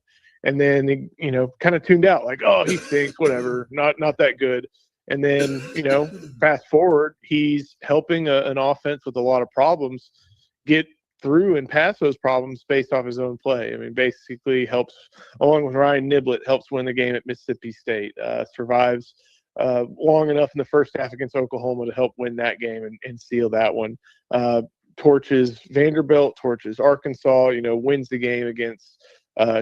And then, you know, kind of tuned out like, oh, he stinks, whatever, not that good. And then, you know, fast forward, he's helping an offense with a lot of problems get through and past those problems based off his own play. I mean, basically helps, along with Ryan Niblett, helps win the game at Mississippi State, survives long enough in the first half against Oklahoma to help win that game and seal that one. Torches Vanderbilt, torches Arkansas, you know, wins the game against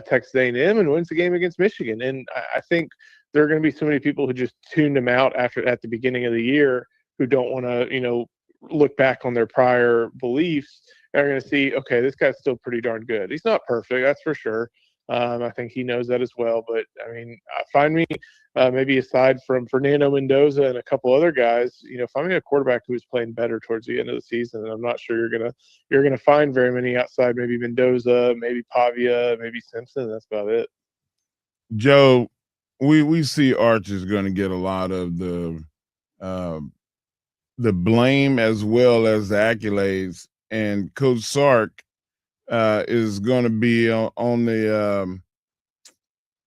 Texas A&M and wins the game against Michigan. And I think there are going to be so many people who just tuned him out at the beginning of the year who don't want to, you know, look back on their prior beliefs and are going to see, okay, this guy's still pretty darn good. He's not perfect, that's for sure. I think he knows that as well. But, I mean, find me maybe aside from Fernando Mendoza and a couple other guys, you know, find me a quarterback who's playing better towards the end of the season. And I'm not sure you're gonna find very many outside maybe Mendoza, maybe Pavia, maybe Simpson. That's about it. Joe, we see Arch is going to get a lot of the blame as well as the accolades, and Coach Sark is going to be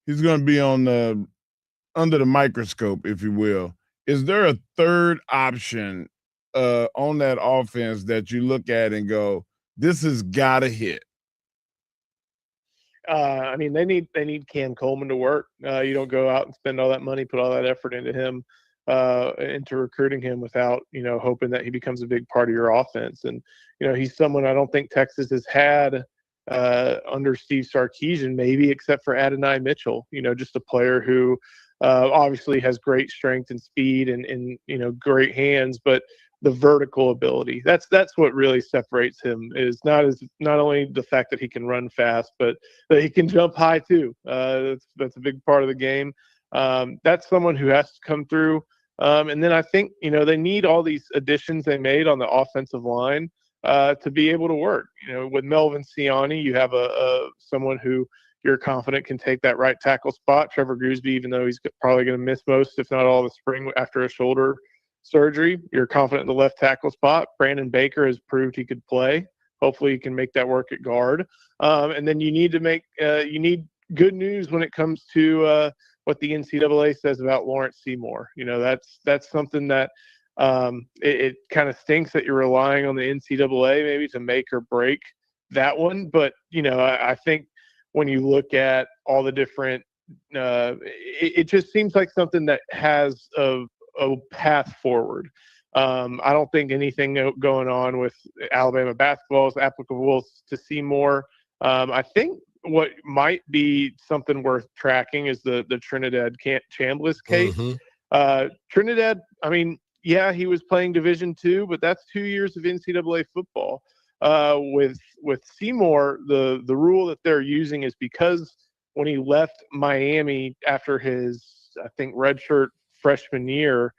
he's going to be under the microscope, if you will. Is there a third option on that offense that you look at and go, this has got to hit? I mean, they need Cam Coleman to work. You don't go out and spend all that money, put all that effort into him, into recruiting him without, you know, hoping that he becomes a big part of your offense. And, you know, he's someone I don't think Texas has had under Steve Sarkisian, maybe except for Adonai Mitchell, you know, just a player who obviously has great strength and speed and, you know, great hands, but the vertical ability, that's what really separates him, is not only the fact that he can run fast, but that he can jump high too. That's a big part of the game. That's someone who has to come through. And then I think, you know, they need all these additions they made on the offensive line to be able to work. You know, with Melvin Siani, you have someone who you're confident can take that right tackle spot. Trevor Gooseby, even though he's probably going to miss most, if not all, the spring after a shoulder surgery, you're confident in the left tackle spot. Brandon Baker has proved he could play. Hopefully he can make that work at guard. And then you need good news when it comes to what the NCAA says about Lawrence Seymour. You know, that's something that it kind of stinks that you're relying on the NCAA maybe to make or break that one. But, you know, I think when you look at all the different it just seems like something that has a path forward. I don't think anything going on with Alabama basketball is applicable to Seymour. I think what might be something worth tracking is the Trinidad Chambliss case. Mm-hmm. Trinidad, I mean, yeah, he was playing Division II, but that's 2 years of NCAA football. With Seymour, the rule that they're using is because when he left Miami after his, I think, redshirt freshman year,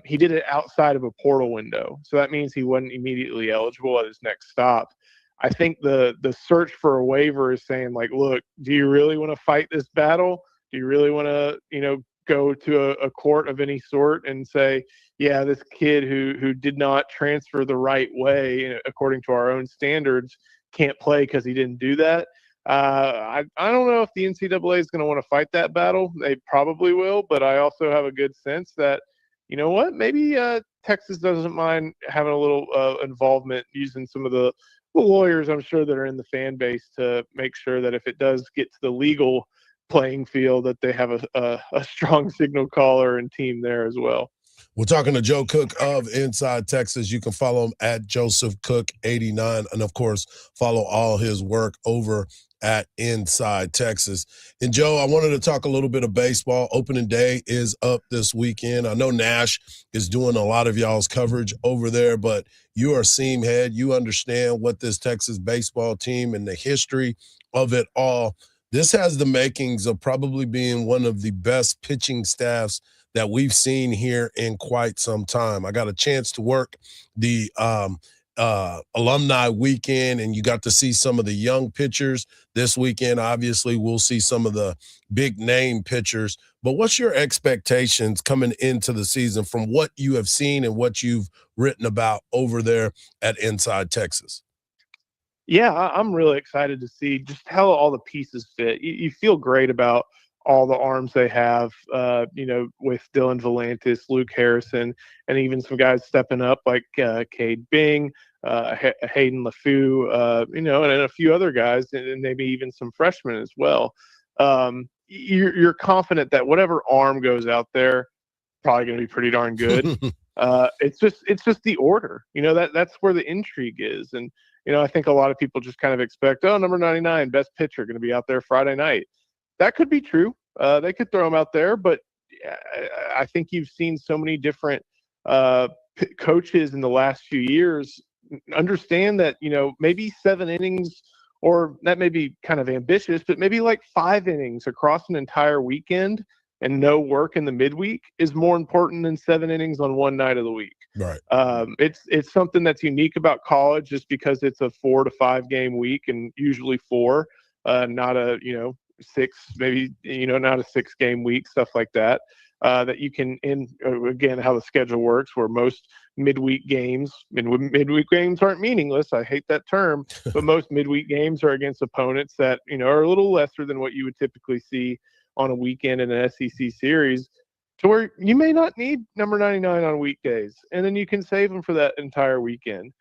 he did it outside of a portal window. So that means he wasn't immediately eligible at his next stop. I think the search for a waiver is saying, like, look, do you really want to fight this battle? Do you really want to, go to a court of any sort and say, yeah, this kid who did not transfer the right way according to our own standards can't play because he didn't do that? I don't know if the NCAA is going to want to fight that battle. They probably will, but I also have a good sense that, you know what, maybe Texas doesn't mind having a little involvement using some of the lawyers, I'm sure, that are in the fan base to make sure that if it does get to the legal playing field, that they have a strong signal caller and team there as well. We're talking to Joe Cook of Inside Texas. You can follow him at Joseph Cook 89, and of course, follow all his work over at Inside Texas. And Joe, I wanted to talk a little bit of baseball. Opening day is up this weekend. I know Nash is doing a lot of y'all's coverage over there, but you are a seam head. You understand what this Texas baseball team and the history of it all. This has the makings of probably being one of the best pitching staffs that we've seen here in quite some time. I got a chance to work the alumni weekend, and you got to see some of the young pitchers this weekend. Obviously, we'll see some of the big name pitchers, but what's your expectations coming into the season from what you have seen and what you've written about over there at Inside Texas? Yeah, I'm really excited to see just how all the pieces fit. You feel great about all the arms they have, with Dylan Volantis, Luke Harrison, and even some guys stepping up like Cade Bing, Hayden LaFou, and a few other guys, and maybe even some freshmen as well. You're confident that whatever arm goes out there, probably going to be pretty darn good. It's just the order, that's where the intrigue is. And, I think a lot of people just kind of expect, number 99, best pitcher, going to be out there Friday night. That could be true. They could throw him out there, but I think you've seen so many different coaches in the last few years understand that, maybe 7 innings, or that may be kind of ambitious, but maybe like 5 innings across an entire weekend and no work in the midweek is more important than 7 innings on one night of the week. Right. It's something that's unique about college just because it's a 4 to 5 game week, and usually 4, not a, 6, maybe, not a 6 game week, stuff like that. That you can, again, how the schedule works, where most midweek games aren't meaningless. I hate that term, but most midweek games are against opponents that, are a little lesser than what you would typically see on a weekend in an SEC series, to where you may not need number 99 on weekdays, and then you can save him for that entire weekend.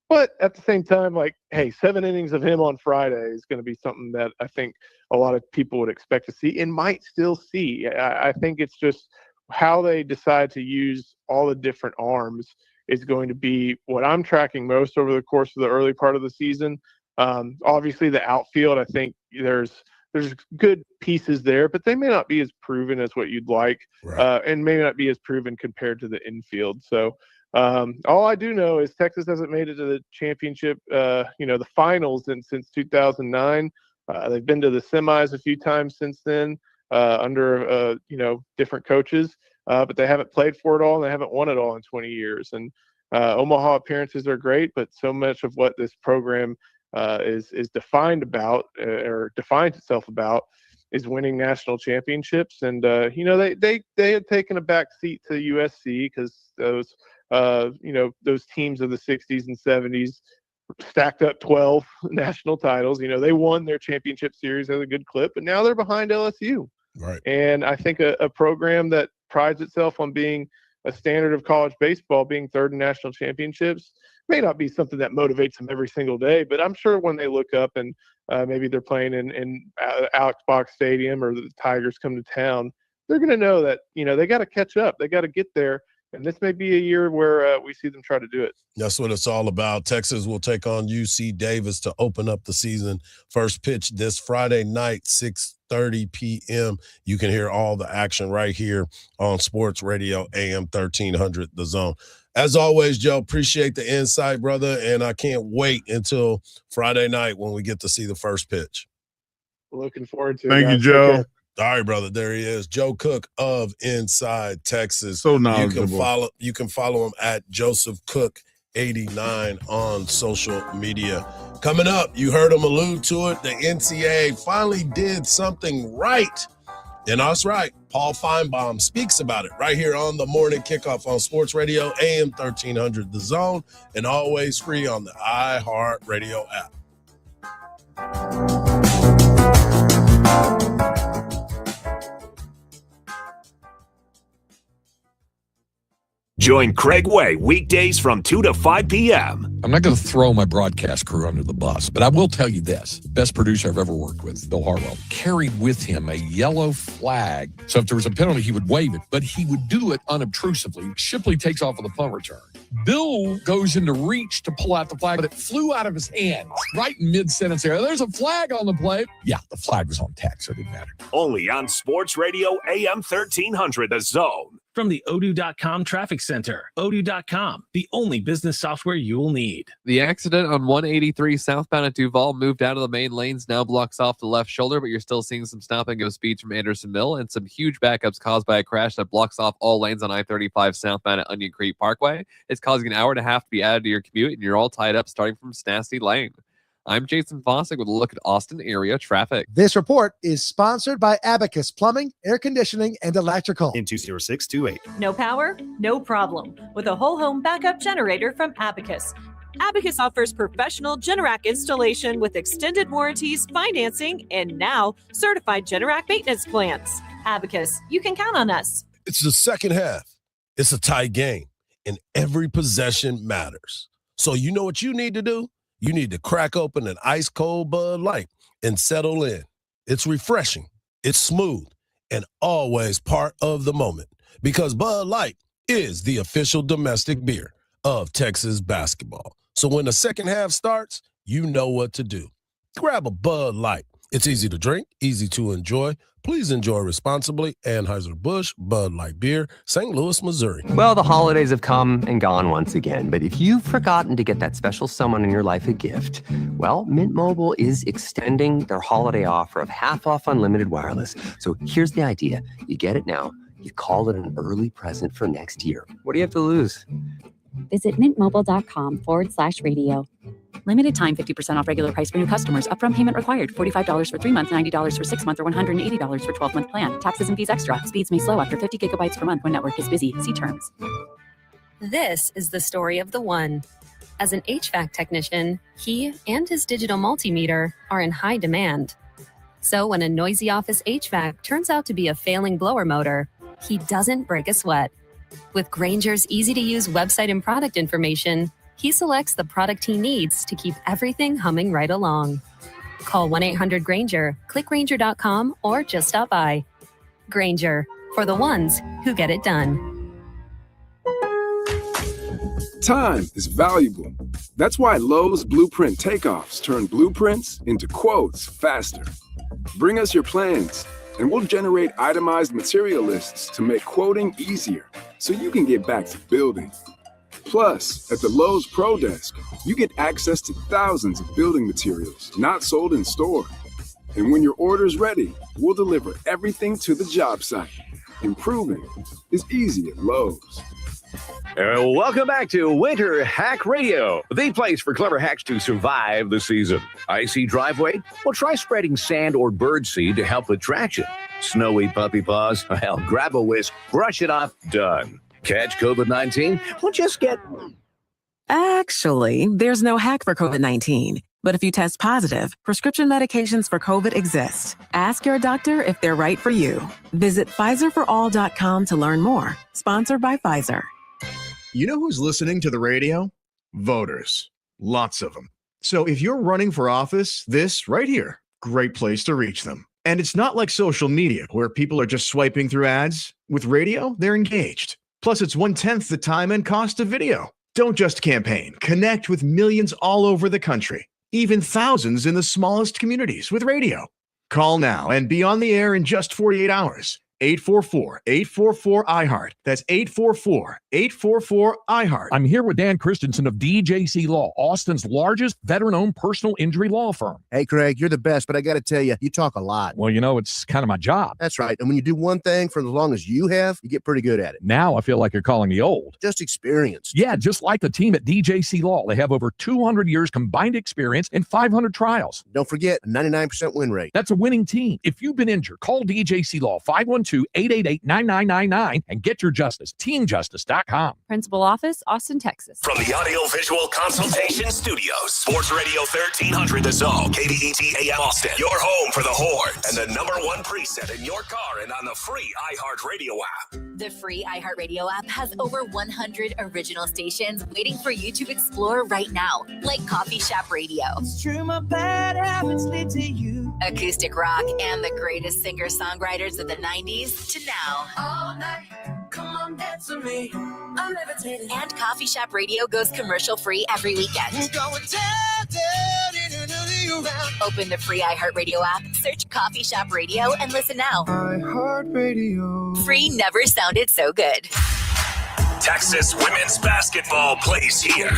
But at the same time, like, hey, 7 innings of him on Friday is going to be something that I think a lot of people would expect to see and might still see. I think it's just how they decide to use all the different arms is going to be what I'm tracking most over the course of the early part of the season. Obviously, the outfield, I think there's good pieces there, but they may not be as proven as what you'd like, right. And may not be as proven compared to the infield. So all I do know is Texas hasn't made it to the championship, the finals since 2009. They've been to the semis a few times since then under, different coaches, but they haven't played for it all, and they haven't won it all in 20 years. And Omaha appearances are great, but so much of what this program is defined about, or defines itself about, is winning national championships. And they had taken a back seat to USC because those teams of the 60s and 70s stacked up 12 national titles. They won their championship series at a good clip, but now they're behind LSU. Right. And I think a program that prides itself on being a standard of college baseball, being third in national championships, may not be something that motivates them every single day, but I'm sure when they look up and maybe they're playing in Alex Box Stadium, or the Tigers come to town, they're going to know that, they got to catch up. They got to get there. And this may be a year where we see them try to do it. That's what it's all about. Texas will take on UC Davis to open up the season. First pitch this Friday night, 6:30 p.m. You can hear all the action right here on Sports Radio AM 1300, The Zone. As always, Joe, appreciate the insight, brother, and I can't wait until Friday night when we get to see the first pitch. Looking forward to it. Thank you, guys. Joe. All right, brother. There he is, Joe Cook of Inside Texas. So knowledgeable. You can follow him at Joseph Cook 89 on social media. Coming up, you heard him allude to it. The NCAA finally did something right. And that's right. Paul Feinbaum speaks about it right here on the Morning Kickoff on Sports Radio, AM 1300 The Zone, and always free on the iHeartRadio app. Join Craig Way weekdays from 2 to 5 p.m. I'm not going to throw my broadcast crew under the bus, but I will tell you this. Best producer I've ever worked with, Bill Hardball, carried with him a yellow flag. So if there was a penalty, he would wave it, but he would do it unobtrusively. Shipley takes off with a punt return. Bill goes into reach to pull out the flag, but it flew out of his hand right in mid-sentence there. There's a flag on the play. Yeah, the flag was on tax, so it didn't matter. Only on Sports Radio, AM 1300 The Zone. From the Odoo.com Traffic Center, Odoo.com, the only business software you will need. The accident on 183 southbound at Duval moved out of the main lanes, now blocks off the left shoulder, but you're still seeing some stopping of speed from Anderson Mill and some huge backups caused by a crash that blocks off all lanes on I-35 southbound at Onion Creek Parkway. It's causing an hour and a half to be added to your commute, and you're all tied up starting from Snasty Lane. I'm Jason Fossick with a look at Austin area traffic. This report is sponsored by Abacus Plumbing, Air Conditioning, and Electrical. In 20628. No power? No problem. With a whole home backup generator from Abacus. Abacus offers professional Generac installation with extended warranties, financing, and now certified Generac maintenance plans. Abacus, you can count on us. It's the second half. It's a tight game, and every possession matters. So you know what you need to do? You need to crack open an ice-cold Bud Light and settle in. It's refreshing, it's smooth, and always part of the moment. Because Bud Light is the official domestic beer of Texas basketball. So when the second half starts, you know what to do. Grab a Bud Light. It's easy to drink, easy to enjoy. Please enjoy responsibly. Anheuser-Busch, Bud Light Beer, St. Louis, Missouri. Well, the holidays have come and gone once again, but if you've forgotten to get that special someone in your life a gift, well, Mint Mobile is extending their holiday offer of half off unlimited wireless. So here's the idea. You get it now. You call it an early present for next year. What do you have to lose? Visit mintmobile.com/radio. Limited time 50% off regular price for new customers. Upfront payment required. $45 for 3 months, $90 for 6 months, or $180 for 12-month plan. Taxes and fees extra. Speeds may slow after 50 gigabytes per month when network is busy. See terms. This is the story of the one. As an HVAC technician, he and his digital multimeter are in high demand. So when a noisy office HVAC turns out to be a failing blower motor, he doesn't break a sweat. With Grainger's easy-to-use website and product information, he selects the product he needs to keep everything humming right along. Call 1-800-GRAINGER, click Grainger.com, or just stop by. Grainger, for the ones who get it done. Time is valuable. That's why Lowe's Blueprint Takeoffs turn blueprints into quotes faster. Bring us your plans, and we'll generate itemized material lists to make quoting easier so you can get back to building. Plus, at the Lowe's Pro Desk, you get access to thousands of building materials not sold in store. And when your order's ready, we'll deliver everything to the job site. Improving is easy at Lowe's. Welcome back to Winter Hack Radio, the place for clever hacks to survive the season. Icy driveway? Well, try spreading sand or birdseed to help with traction. Snowy puppy paws? Well, grab a whisk, brush it off, done. Catch COVID-19? Well, just get... Actually, there's no hack for COVID-19. But if you test positive, prescription medications for COVID exist. Ask your doctor if they're right for you. Visit PfizerForAll.com to learn more. Sponsored by Pfizer. You know who's listening to the radio? Voters. Lots of them. So if you're running for office, this right here, great place to reach them. And it's not like social media where people are just swiping through ads. With radio, they're engaged. Plus, it's 1/10 the time and cost of video. Don't just campaign. Connect with millions all over the country, even thousands in the smallest communities with radio. Call now and be on the air in just 48 hours. 844-844-iHeart. That's 844-844-iHeart. I'm here with Dan Christensen of DJC Law, Austin's largest veteran-owned personal injury law firm. Hey, Craig, you're the best, but I got to tell you, you talk a lot. Well, it's kind of my job. That's right. And when you do one thing for as long as you have, you get pretty good at it. Now I feel like you're calling me old. Just experienced. Yeah, just like the team at DJC Law. They have over 200 years combined experience and 500 trials. Don't forget, a 99% win rate. That's a winning team. If you've been injured, call DJC Law 512-888-9999 and get your justice. TeamJustice.com. Principal office, Austin, Texas. From the Audio-Visual Consultation Studios, Sports Radio 1300 The Zone, KDET AM Austin, your home for the Horns, and the #1 preset in your car and on the free iHeartRadio app. The free iHeartRadio app has over 100 original stations waiting for you to explore right now, like Coffee Shop Radio. It's true, my bad habits lead to you. Acoustic rock and the greatest singer-songwriters of the 90s to now. All night, come on, dance with me. I'm levitating. And Coffee Shop Radio goes commercial-free every weekend. We're going down, around. Open the free iHeartRadio app, search Coffee Shop Radio, and listen now. iHeartRadio. Free never sounded so good. Texas women's basketball plays here.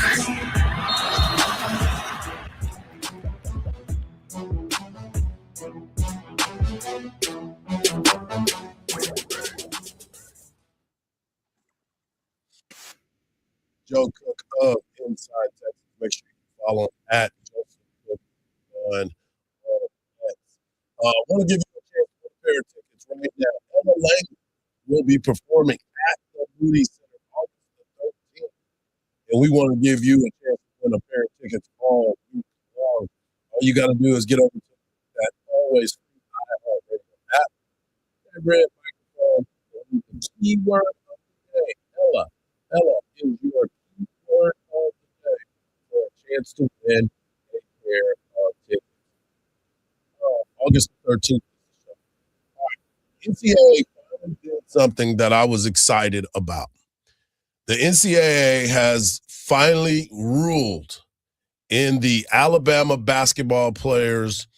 Joe Cook of Inside Texas. Make sure you follow at Joseph Cook on I want to give you a chance to compare tickets right now. Emma Lang will be performing at the Moody Center August the 13th. And we want to give you a chance to win a pair of tickets all week long. All you got to do is get over to that always free iHeartRadio app. That red microphone, the keyword of the day. Ella is your keyword of the day for a chance to win a pair of tickets. August 13th. All right. NCAA finally did something that I was excited about. The NCAA has finally ruled in the Alabama basketball players'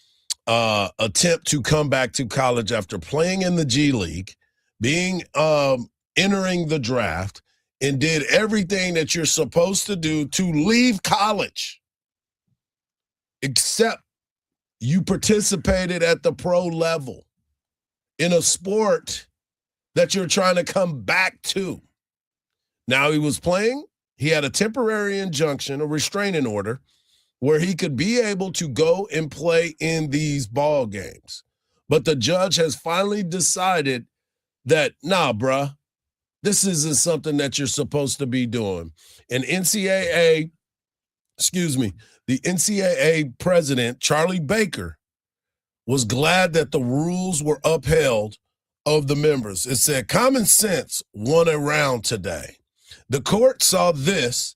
attempt to come back to college after playing in the G League, entering the draft, and did everything that you're supposed to do to leave college, except you participated at the pro level in a sport that you're trying to come back to. Now he was playing, he had a temporary injunction, a restraining order, where he could be able to go and play in these ball games. But the judge has finally decided that, nah, bruh, this isn't something that you're supposed to be doing. And the NCAA president, Charlie Baker, was glad that the rules were upheld of the members. It said common sense won around today. The court saw this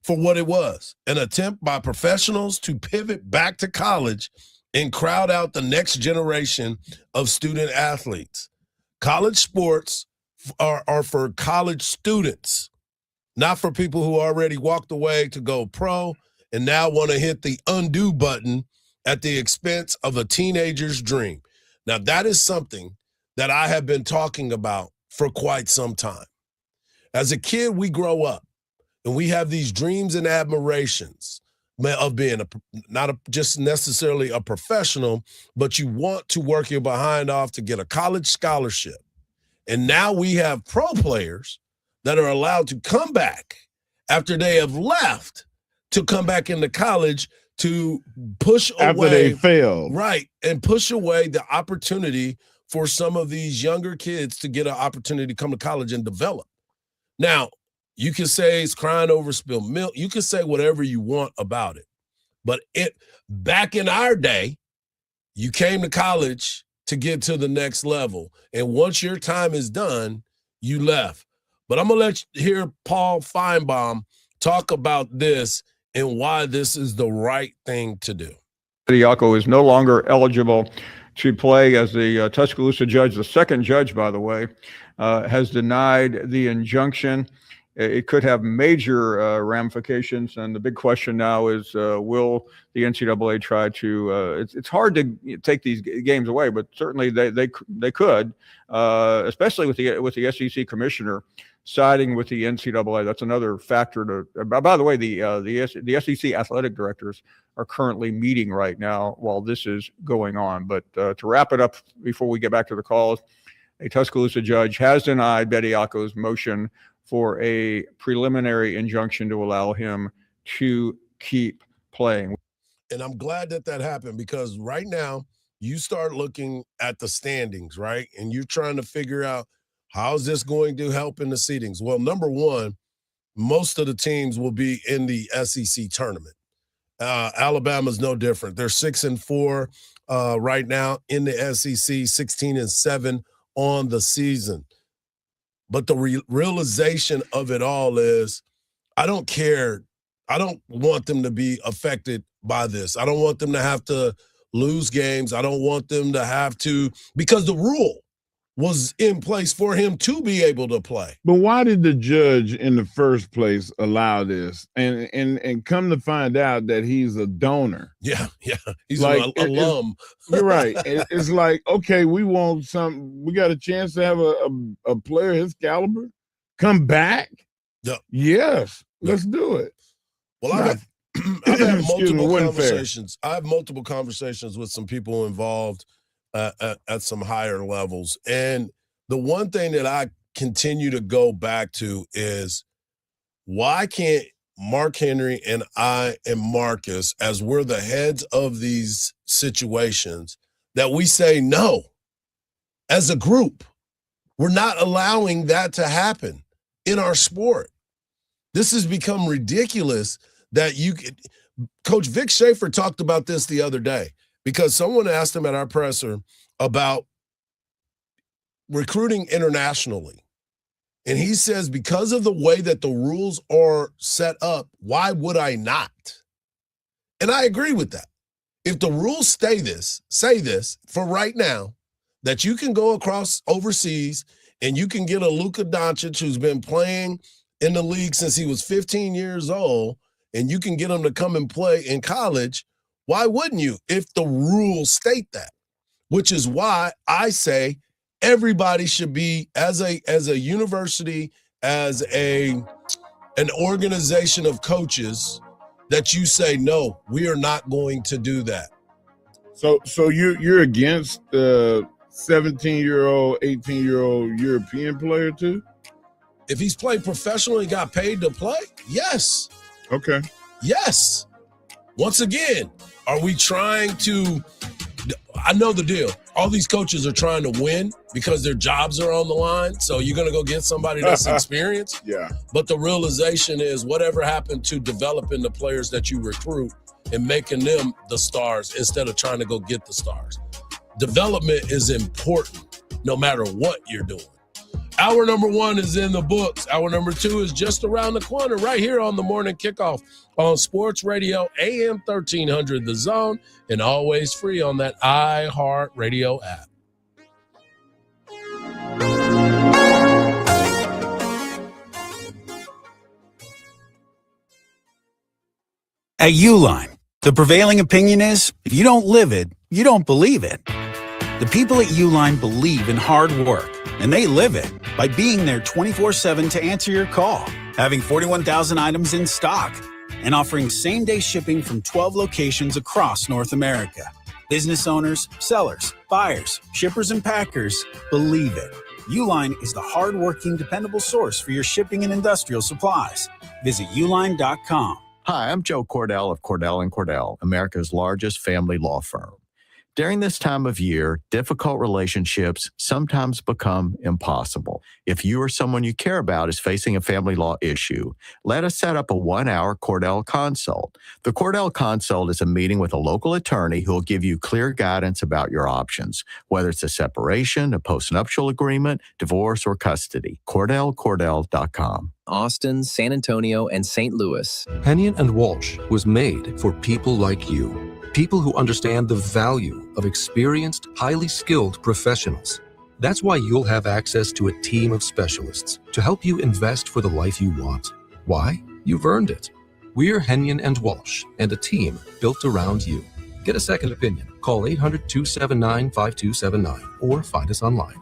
for what it was, an attempt by professionals to pivot back to college and crowd out the next generation of student athletes. College sports are for college students, not for people who already walked away to go pro and now want to hit the undo button at the expense of a teenager's dream. Now, that is something that I have been talking about for quite some time. As a kid, we grow up and we have these dreams and admirations of being just necessarily a professional, but you want to work your behind off to get a college scholarship. And now we have pro players that are allowed to come back after they have left to come back into college to push away. After they failed. Right, and push away the opportunity for some of these younger kids to get an opportunity to come to college and develop. Now, you can say it's crying over spilled milk. You can say whatever you want about it. But back in our day, you came to college to get to the next level. And once your time is done, you left. But I'm going to let you hear Paul Feinbaum talk about this and why this is the right thing to do. Diaco is no longer eligible to play as the Tuscaloosa judge, the second judge, by the way, has denied the injunction. it could have major ramifications. And the big question now is, will the NCAA try to? It's hard to take these games away, but certainly they could, especially with the SEC commissioner siding with the NCAA. That's another factor to. By the way, the SEC athletic directors are currently meeting right now while this is going on. But to wrap it up before we get back to the calls, a Tuscaloosa judge has denied Bediako's motion for a preliminary injunction to allow him to keep playing. And I'm glad that happened, because right now you start looking at the standings, right? And you're trying to figure out, how's this going to help in the seedings? Well, number one, most of the teams will be in the SEC tournament. Alabama's no different. They're 6-4 right now in the SEC, 16-7 on the season. But the realization of it all is, I don't care. I don't want them to be affected by this. I don't want them to have to lose games. I don't want them to have to, because the rule was in place for him to be able to play. But why did the judge in the first place allow this? And come to find out that he's a donor. Yeah. He's like an alum. You're right. It's like, okay, we got a chance to have a player his caliber come back. Yep. Yes, let's do it. Well, I've had multiple conversations. I have multiple conversations with some people involved at some higher levels. And the one thing that I continue to go back to is, why can't Mark Henry and I and Marcus, as we're the heads of these situations, that we say no as a group? We're not allowing that to happen in our sport. This has become ridiculous that Coach Vic Schaefer talked about this the other day, because someone asked him at our presser about recruiting internationally. And he says, because of the way that the rules are set up, why would I not? And I agree with that. If the rules say this for right now, that you can go across overseas and you can get a Luka Doncic who's been playing in the league since he was 15 years old, and you can get him to come and play in college, why wouldn't you, if the rules state that? Which is why I say everybody should be, as a university, as an organization of coaches, that you say, no, we are not going to do that. So you're against the 17-year-old, 18-year-old European player too? If he's played professionally and got paid to play, yes. Okay. Yes. Once again, are we trying to – I know the deal. All these coaches are trying to win because their jobs are on the line. So you're going to go get somebody that's experienced. Yeah. But the realization is, whatever happened to developing the players that you recruit and making them the stars instead of trying to go get the stars? Development is important no matter what you're doing. Hour number 1 is in the books. Hour number 2 is just around the corner, right here on the Morning Kickoff on Sports Radio, AM 1300 The Zone, and always free on that iHeartRadio app. At Uline, the prevailing opinion is, if you don't live it, you don't believe it. The people at Uline believe in hard work, and they live it by being there 24/7 to answer your call, having 41,000 items in stock, and offering same-day shipping from 12 locations across North America. Business owners, sellers, buyers, shippers, and packers believe it. Uline is the hard-working, dependable source for your shipping and industrial supplies. Visit uline.com. Hi, I'm Joe Cordell of Cordell & Cordell, America's largest family law firm. During this time of year, difficult relationships sometimes become impossible. If you or someone you care about is facing a family law issue, let us set up a 1-hour Cordell Consult. The Cordell Consult is a meeting with a local attorney who will give you clear guidance about your options, whether it's a separation, a postnuptial agreement, divorce, or custody. CordellCordell.com. Austin, San Antonio, and St. Louis. Hennion and Walsh was made for people like you. People who understand the value of experienced, highly skilled professionals. That's why you'll have access to a team of specialists to help you invest for the life you want. Why? You've earned it. We're Henyon and Walsh, and a team built around you. Get a second opinion. Call 800-279-5279 or find us online.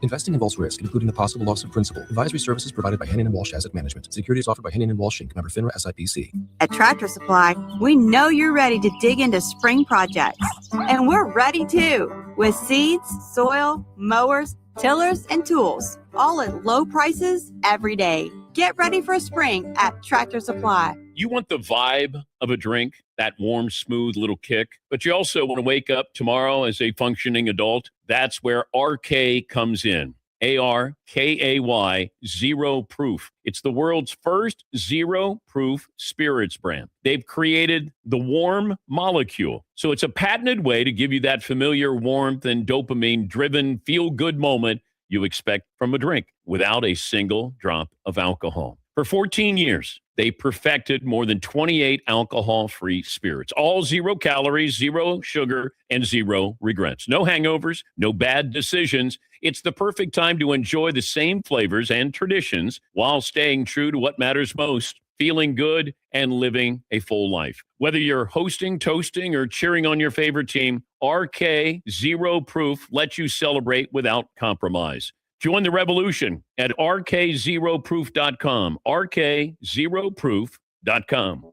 Investing involves risk, including the possible loss of principal. Advisory services provided by Henyon & Walsh Asset Management. Securities offered by Henyon & Walsh Inc. Member FINRA SIPC. At Tractor Supply, we know you're ready to dig into spring projects. And we're ready too, with seeds, soil, mowers, tillers, and tools, all at low prices every day. Get ready for spring at Tractor Supply. You want the vibe of a drink, that warm, smooth little kick, but you also want to wake up tomorrow as a functioning adult. That's where RK comes in. ARKAY, Zero Proof. It's the world's first zero proof spirits brand. They've created the warm molecule. So it's a patented way to give you that familiar warmth and dopamine-driven feel-good moment you expect from a drink without a single drop of alcohol. For 14 years, they perfected more than 28 alcohol-free spirits, all 0 calories, 0 sugar, and 0 regrets. No hangovers, no bad decisions. It's the perfect time to enjoy the same flavors and traditions while staying true to what matters most, feeling good and living a full life. Whether you're hosting, toasting, or cheering on your favorite team, RK Zero Proof lets you celebrate without compromise. Join the revolution at rkzeroproof.com, rkzeroproof.com.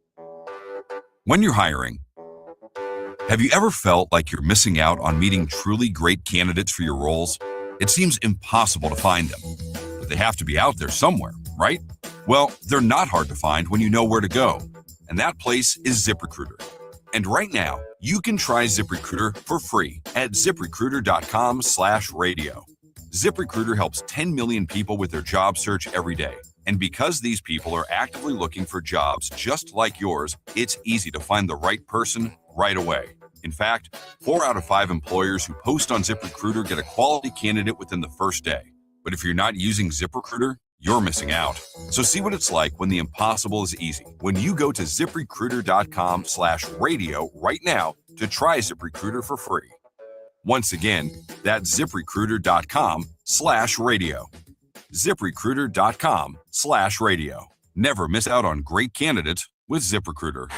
When you're hiring, have you ever felt like you're missing out on meeting truly great candidates for your roles? It seems impossible to find them, but they have to be out there somewhere, right? Well, they're not hard to find when you know where to go, and that place is ZipRecruiter. And right now, you can try ZipRecruiter for free at ziprecruiter.com/radio. ZipRecruiter helps 10 million people with their job search every day. And because these people are actively looking for jobs just like yours, it's easy to find the right person right away. In fact, 4 out of 5 employers who post on ZipRecruiter get a quality candidate within the first day. But if you're not using ZipRecruiter, you're missing out. So see what it's like when the impossible is easy. When you go to ziprecruiter.com/radio right now to try ZipRecruiter for free. Once again, that's ziprecruiter.com/radio. ziprecruiter.com/radio. Never miss out on great candidates with ZipRecruiter.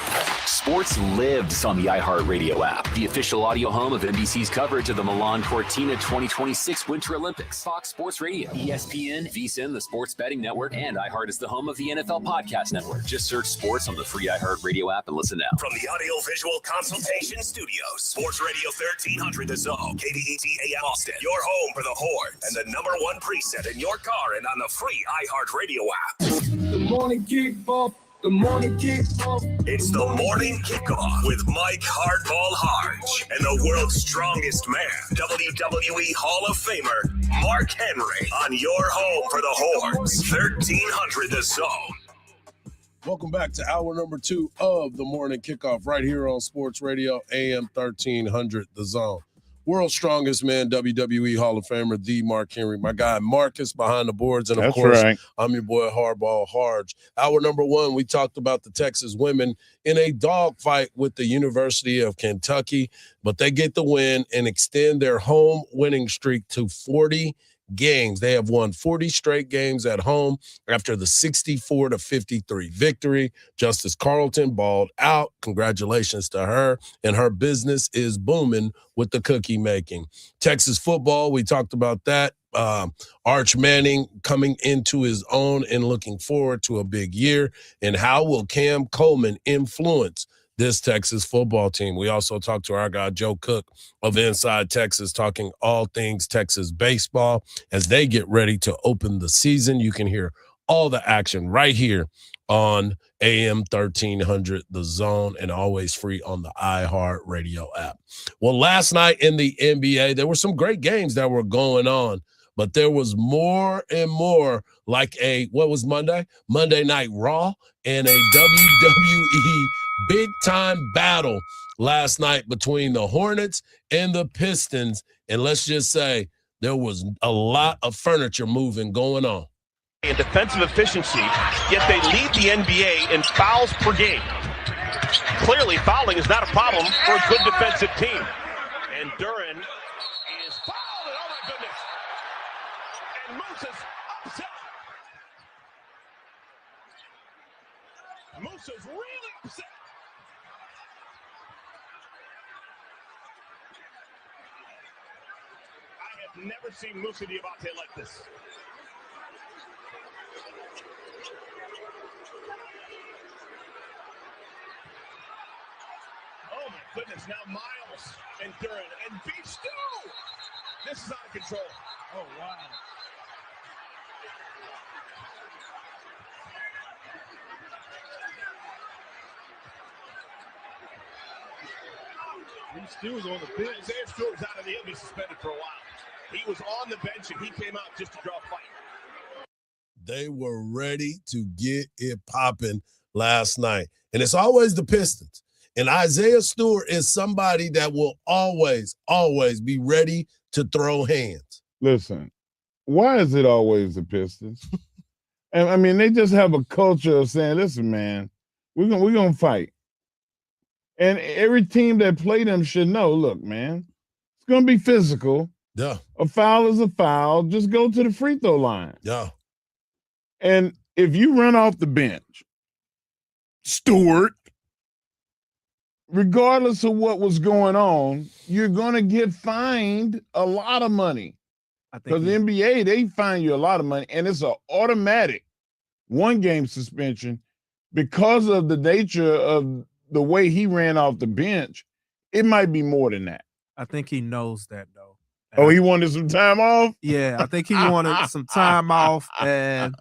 Sports lives on the iHeartRadio app, the official audio home of NBC's coverage of the Milan Cortina 2026 Winter Olympics. Fox Sports Radio, ESPN, VSiN, the Sports Betting Network, and iHeart is the home of the NFL Podcast Network. Just search sports on the free iHeartRadio app and listen now. From the Audio-Visual Consultation Studios, Sports Radio 1300 The Zone, KBET AM Austin, your home for the Horns, and the #1 preset in your car and on the free iHeartRadio app. The morning kickoff. The morning kickoff. It's the morning kickoff with Mike Hardball Hardge and the world's strongest man, WWE Hall of Famer Mark Henry, on your home for the Horns, 1300 The Zone. Welcome back to hour number 2 of the morning kickoff right here on Sports Radio AM 1300 The Zone. World's strongest man, WWE Hall of Famer, the Mark Henry. My guy Marcus behind the boards. And, of course, right. I'm your boy Hardball Hardge. Hour number 1, we talked about the Texas women in a dogfight with the University of Kentucky, but they get the win and extend their home winning streak to 40 games. They have won 40 straight games at home after the 64-53 victory. Justice Carlton balled out. Congratulations to her. And her business is booming with the cookie making. Texas football, we talked about that. Arch Manning coming into his own and looking forward to a big year. And how will Cam Coleman influence this Texas football team? We also talked to our guy Joe Cook of Inside Texas, talking all things Texas baseball as they get ready to open the season. You can hear all the action right here on AM 1300 The Zone, and always free on the iHeartRadio app. Well, last night in the NBA, there were some great games that were going on, but there was more and more like what was Monday? Monday Night Raw and a WWE big-time battle last night between the Hornets and the Pistons. And let's just say there was a lot of furniture moving going on. In defensive efficiency, yet they lead the NBA in fouls per game. Clearly, fouling is not a problem for a good defensive team. And Duran is fouled. Oh, my goodness. Musa's really upset. I have never seen Musa Diabate like this. Oh my goodness, now Miles and Duran and Beef Stew. This is out of control. Oh, wow. Beef Stew was on the bench. Isaiah Stewart was out of the he'll be suspended for a while. He was on the bench and he came out just to draw a fight. They were ready to get it popping last night. And it's always the Pistons. And Isaiah Stewart is somebody that will always, always be ready to throw hands. Listen, why is it always the Pistons? And I mean, they just have a culture of saying, listen, man, we're gonna fight. And every team that play them should know, look, man, it's gonna be physical. Yeah. A foul is a foul. Just go to the free throw line. Yeah. And if you run off the bench, Stewart, regardless of what was going on, you're going to get fined a lot of money. Because the NBA, they fine you a lot of money, and it's an automatic one-game suspension because of the nature of the way he ran off the bench. It might be more than that. I think he knows that, though. Oh, he wanted some time off? Yeah, I think he wanted some time off, and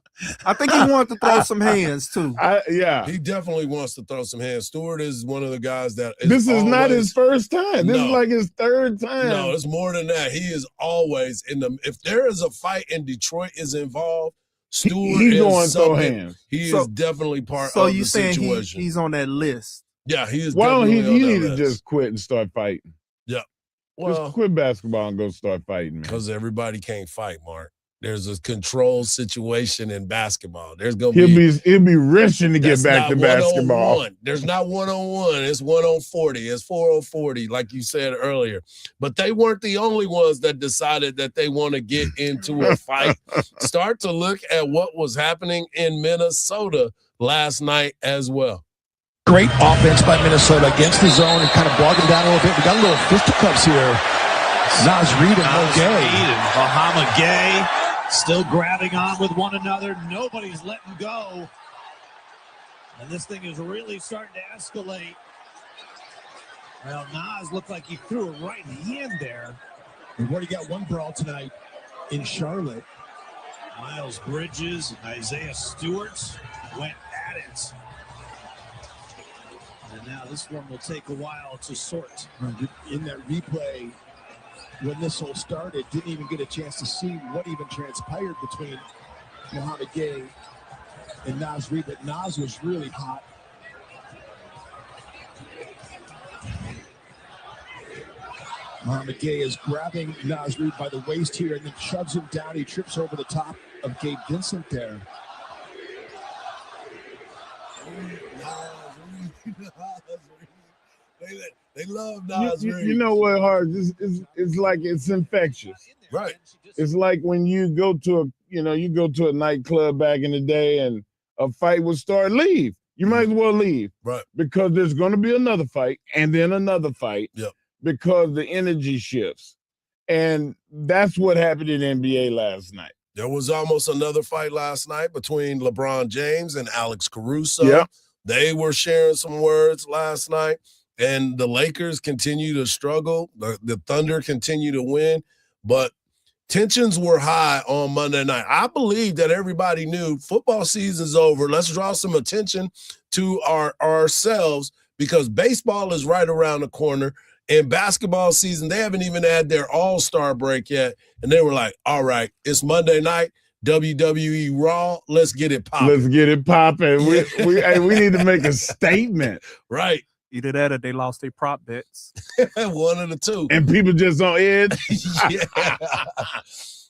I think he wanted to throw some hands, too. Yeah. He definitely wants to throw some hands. Stewart is one of the guys that This is not his first time. This is like his third time. No, it's more than that. He is always in the – if there is a fight and Detroit is involved, Stewart he's is going to throw something. hands. He is definitely part so of you the saying situation. he's on that list? Yeah, he is Why don't definitely on he that need to list. just quit and start fighting? Yeah. Just quit basketball and go start fighting, man. Because everybody can't fight, Mark. There's a controlled situation in basketball. There's gonna he'll be rushing to get back to basketball. 1-on-1. There's not 1-on-1. It's 1-on-40. It's 4-on-40, like you said earlier. But they weren't the only ones that decided that they want to get into a fight. Start to look at what was happening in Minnesota last night as well. Great offense by Minnesota against the zone and kind of bogged him down a little bit. We got a little fisticuffs here. Naz Reid and Mo Gay. And Bahama Gay still grabbing on with one another. Nobody's letting go. And this thing is really starting to escalate. Well, Naz looked like he threw a right hand there. We've already got one brawl tonight in Charlotte. Miles Bridges and Isaiah Stewart went at it. And now this one will take a while to sort. In that replay, when this all started, didn't even get a chance to see what even transpired between Mohamed Gay and Naz Reid, but Naz was really hot. Mohamed Gay is grabbing Naz Reid by the waist here and then shoves him down. He trips over the top of Gabe Vincent there. They love Naz Reid. You know what, Hardge? It's like it's infectious. Right. It's like when you go to a nightclub back in the day and a fight would start, leave. You might as well leave. Right. Because there's going to be another fight and then another fight. Yep. Because the energy shifts. And that's what happened in NBA last night. There was almost another fight last night between LeBron James and Alex Caruso. Yep. They were sharing some words last night. And the Lakers continue to struggle. The Thunder continue to win. But tensions were high on Monday night. I believe that everybody knew football season's over. Let's draw some attention to ourselves because baseball is right around the corner. And basketball season, they haven't even had their all-star break yet. And they were like, all right, it's Monday night, WWE Raw, let's get it popping. Let's get it popping. We need to make a statement. Right. Either that or they lost their prop bets. One of the two. And people just on edge. Yeah.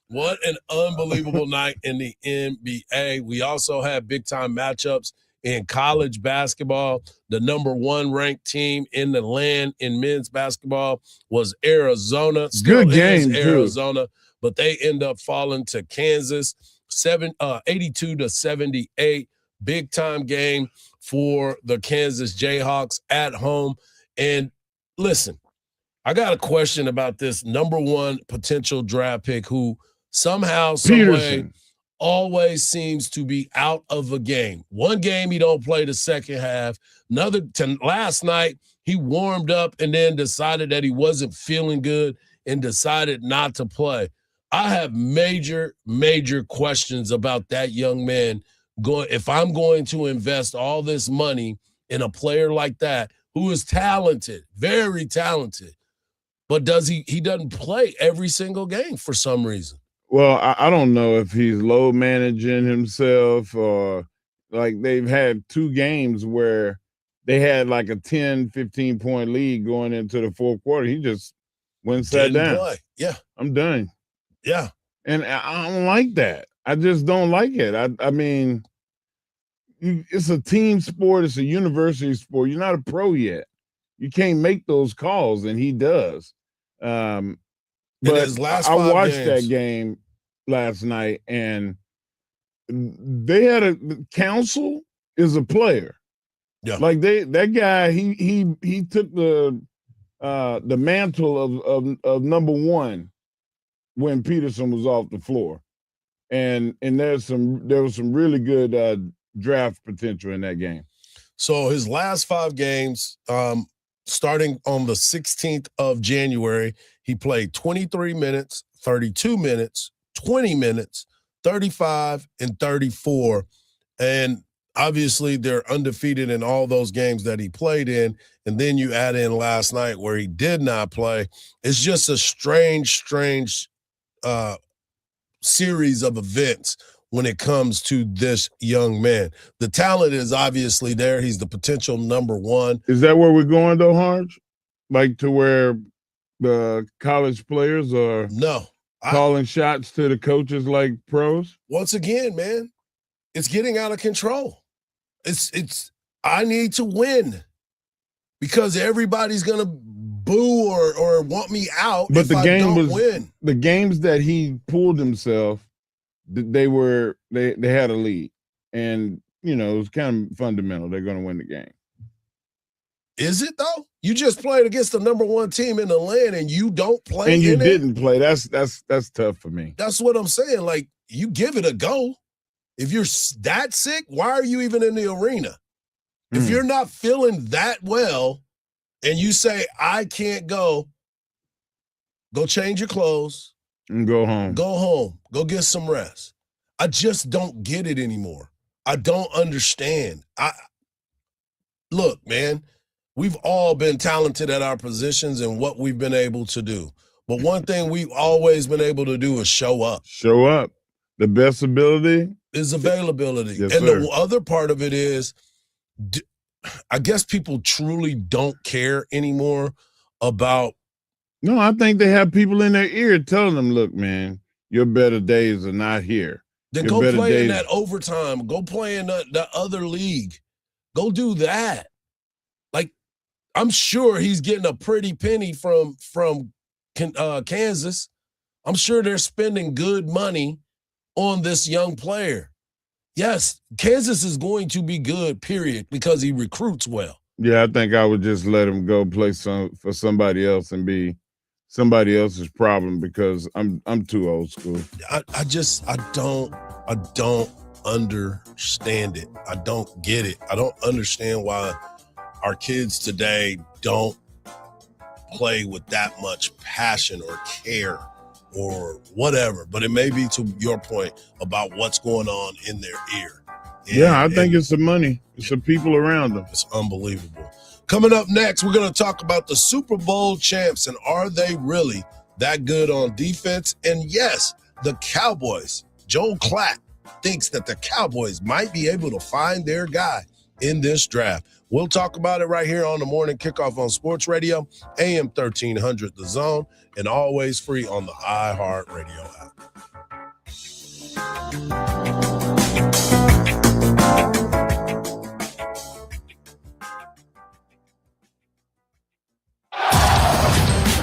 What an unbelievable night in the NBA. We also had big-time matchups in college basketball. The number 1 ranked team in the land in men's basketball was Arizona. Still Good game, is Arizona, but they end up falling to Kansas 82-78. big-time game for the Kansas Jayhawks at home. And listen, I got a question about this number one potential draft pick who somehow, some way, always seems to be out of a game. One game he don't play the second half. Last night he warmed up and then decided that he wasn't feeling good and decided not to play. I have major, major questions about that young man. If I'm going to invest all this money in a player like that who is talented, very talented, but he doesn't play every single game for some reason. Well, I don't know if he's low managing himself or like they've had 2 games where they had like a 10, 15-point lead going into the fourth quarter. He just went and sat down. Play. Yeah. I'm done. Yeah. And I don't like that. I just don't like it. I mean, it's a team sport. It's a university sport. You're not a pro yet. You can't make those calls, and he does. But I watched that game last night, and they had counsel is a player. Yeah. Like that guy, he took the mantle of number one when Peterson was off the floor. And there was some really good draft potential in that game. So his last 5 games, starting on the 16th of January, he played 23 minutes, 32 minutes, 20 minutes, 35, and 34. And obviously they're undefeated in all those games that he played in. And then you add in last night where he did not play. It's just a strange series of events when it comes to this young man. The talent is obviously there. He's the potential number one. Is that where we're going though, Hardge? Like to where the college players are calling shots to the coaches like pros? Once again, man, it's getting out of control. I need to win because everybody's gonna boo or want me out. But the game was win. The games that he pulled himself, they had a lead, and it was kind of fundamental. They're going to win the game. Is it though? You just played against the number one team in the land, and you don't play. And you didn't play. That's tough for me. That's what I'm saying. Like, you give it a go. If you're that sick, why are you even in the arena? If you're not feeling that well, and you say I can't go change your clothes and go home. Go home. Go get some rest. I just don't get it anymore. I don't understand. Look, man, we've all been talented at our positions and what we've been able to do. But one thing we've always been able to do is show up. Show up. The best ability is availability. Yes, and sir. The other part of it is, I guess people truly don't care anymore about. No, I think they have people in their ear telling them, look, man, your better days are not here. Then go play in that overtime. Go play in the other league. Go do that. Like, I'm sure he's getting a pretty penny from Kansas. I'm sure they're spending good money on this young player. Yes, Kansas is going to be good, period, because he recruits well. Yeah, I think I would just let him go play for somebody else and be somebody else's problem because I'm too old school. I don't understand it. I don't get it. I don't understand why our kids today don't play with that much passion or care or whatever. But it may be to your point about what's going on in their ear. I think it's the money. It's the people around them. It's unbelievable. Coming up next, we're going to talk about the Super Bowl champs and are they really that good on defense? And yes, the Cowboys. Joel Klatt thinks that the Cowboys might be able to find their guy in this draft. We'll talk about it right here on the Morning Kickoff on Sports Radio, AM 1300 The Zone, and always free on the iHeartRadio app.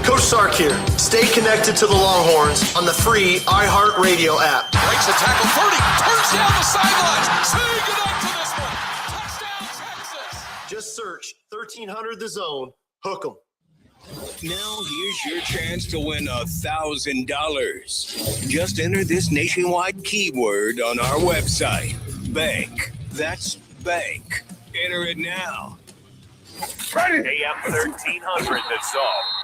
Coach Sark here. Stay connected to the Longhorns on the free iHeartRadio app. Breaks a tackle, 30, turns down the sidelines, saying goodnight to this search 1300 The Zone. Hook 'em. Now here's your chance to win $1,000. Just enter this nationwide keyword on our website. Bank. That's bank. Enter it now. Ready? AM 1300 The Zone.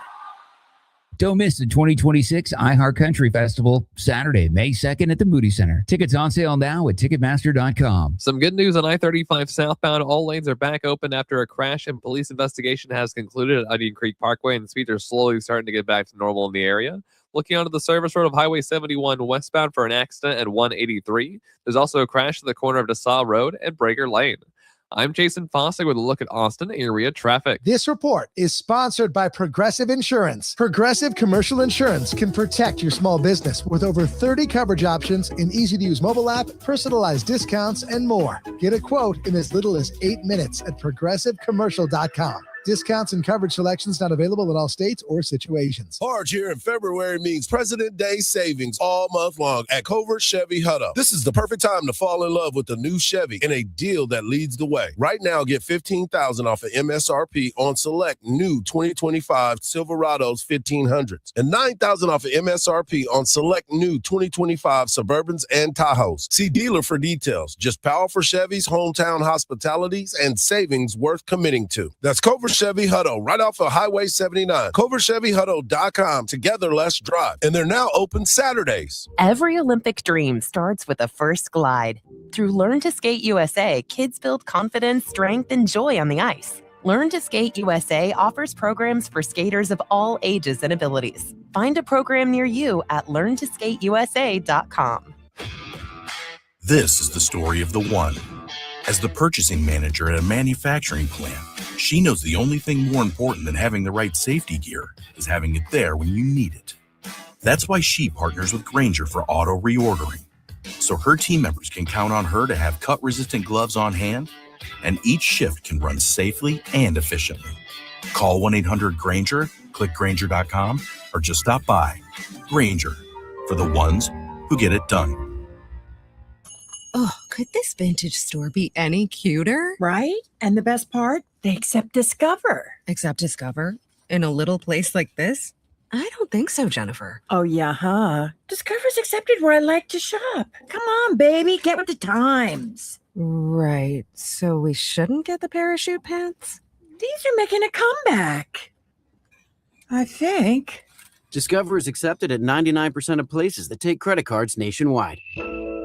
Don't miss the 2026 iHeartCountry Festival, Saturday, May 2nd at the Moody Center. Tickets on sale now at Ticketmaster.com. Some good news on I-35 southbound. All lanes are back open after a crash and police investigation has concluded at Onion Creek Parkway, and speeds are slowly starting to get back to normal in the area. Looking onto the service road of Highway 71 westbound for an accident at 183. There's also a crash at the corner of DeSalle Road and Breaker Lane. I'm Jason Fossig with a look at Austin area traffic. This report is sponsored by Progressive Insurance. Progressive Commercial Insurance can protect your small business with over 30 coverage options, an easy-to-use mobile app, personalized discounts, and more. Get a quote in as little as 8 minutes at progressivecommercial.com. Discounts and coverage selections not available in all states or situations. Hardge here in February means President Day savings all month long at Covert Chevy Hutto. This is the perfect time to fall in love with the new Chevy in a deal that leads the way. Right now, get $15,000 off of MSRP on select new 2025 Silverados 1500s and $9,000 off of MSRP on select new 2025 Suburbans and Tahoes. See dealer for details. Just powerful Chevys, hometown hospitalities, and savings worth committing to. That's Covert Chevy Hutto, right off of Highway 79. CoverChevyHutto.com. Together, let's drive. And they're now open Saturdays. Every Olympic dream starts with a first glide. Through Learn to Skate USA, kids build confidence, strength, and joy on the ice. Learn to Skate USA offers programs for skaters of all ages and abilities. Find a program near you at LearnToSkateUSA.com. This is the story of the one. As the purchasing manager at a manufacturing plant, she knows the only thing more important than having the right safety gear is having it there when you need it. That's why she partners with Grainger for auto reordering, so her team members can count on her to have cut-resistant gloves on hand, and each shift can run safely and efficiently. Call 1-800-GRAINGER, click Grainger.com, or just stop by. Grainger, for the ones who get it done. Oh, could this vintage store be any cuter? Right? And the best part? They accept Discover. Accept Discover? In a little place like this? I don't think so, Jennifer. Oh, yeah, huh? Discover's accepted where I like to shop. Come on, baby, get with the times. Right. So we shouldn't get the parachute pants? These are making a comeback. I think. Discover is accepted at 99% of places that take credit cards nationwide.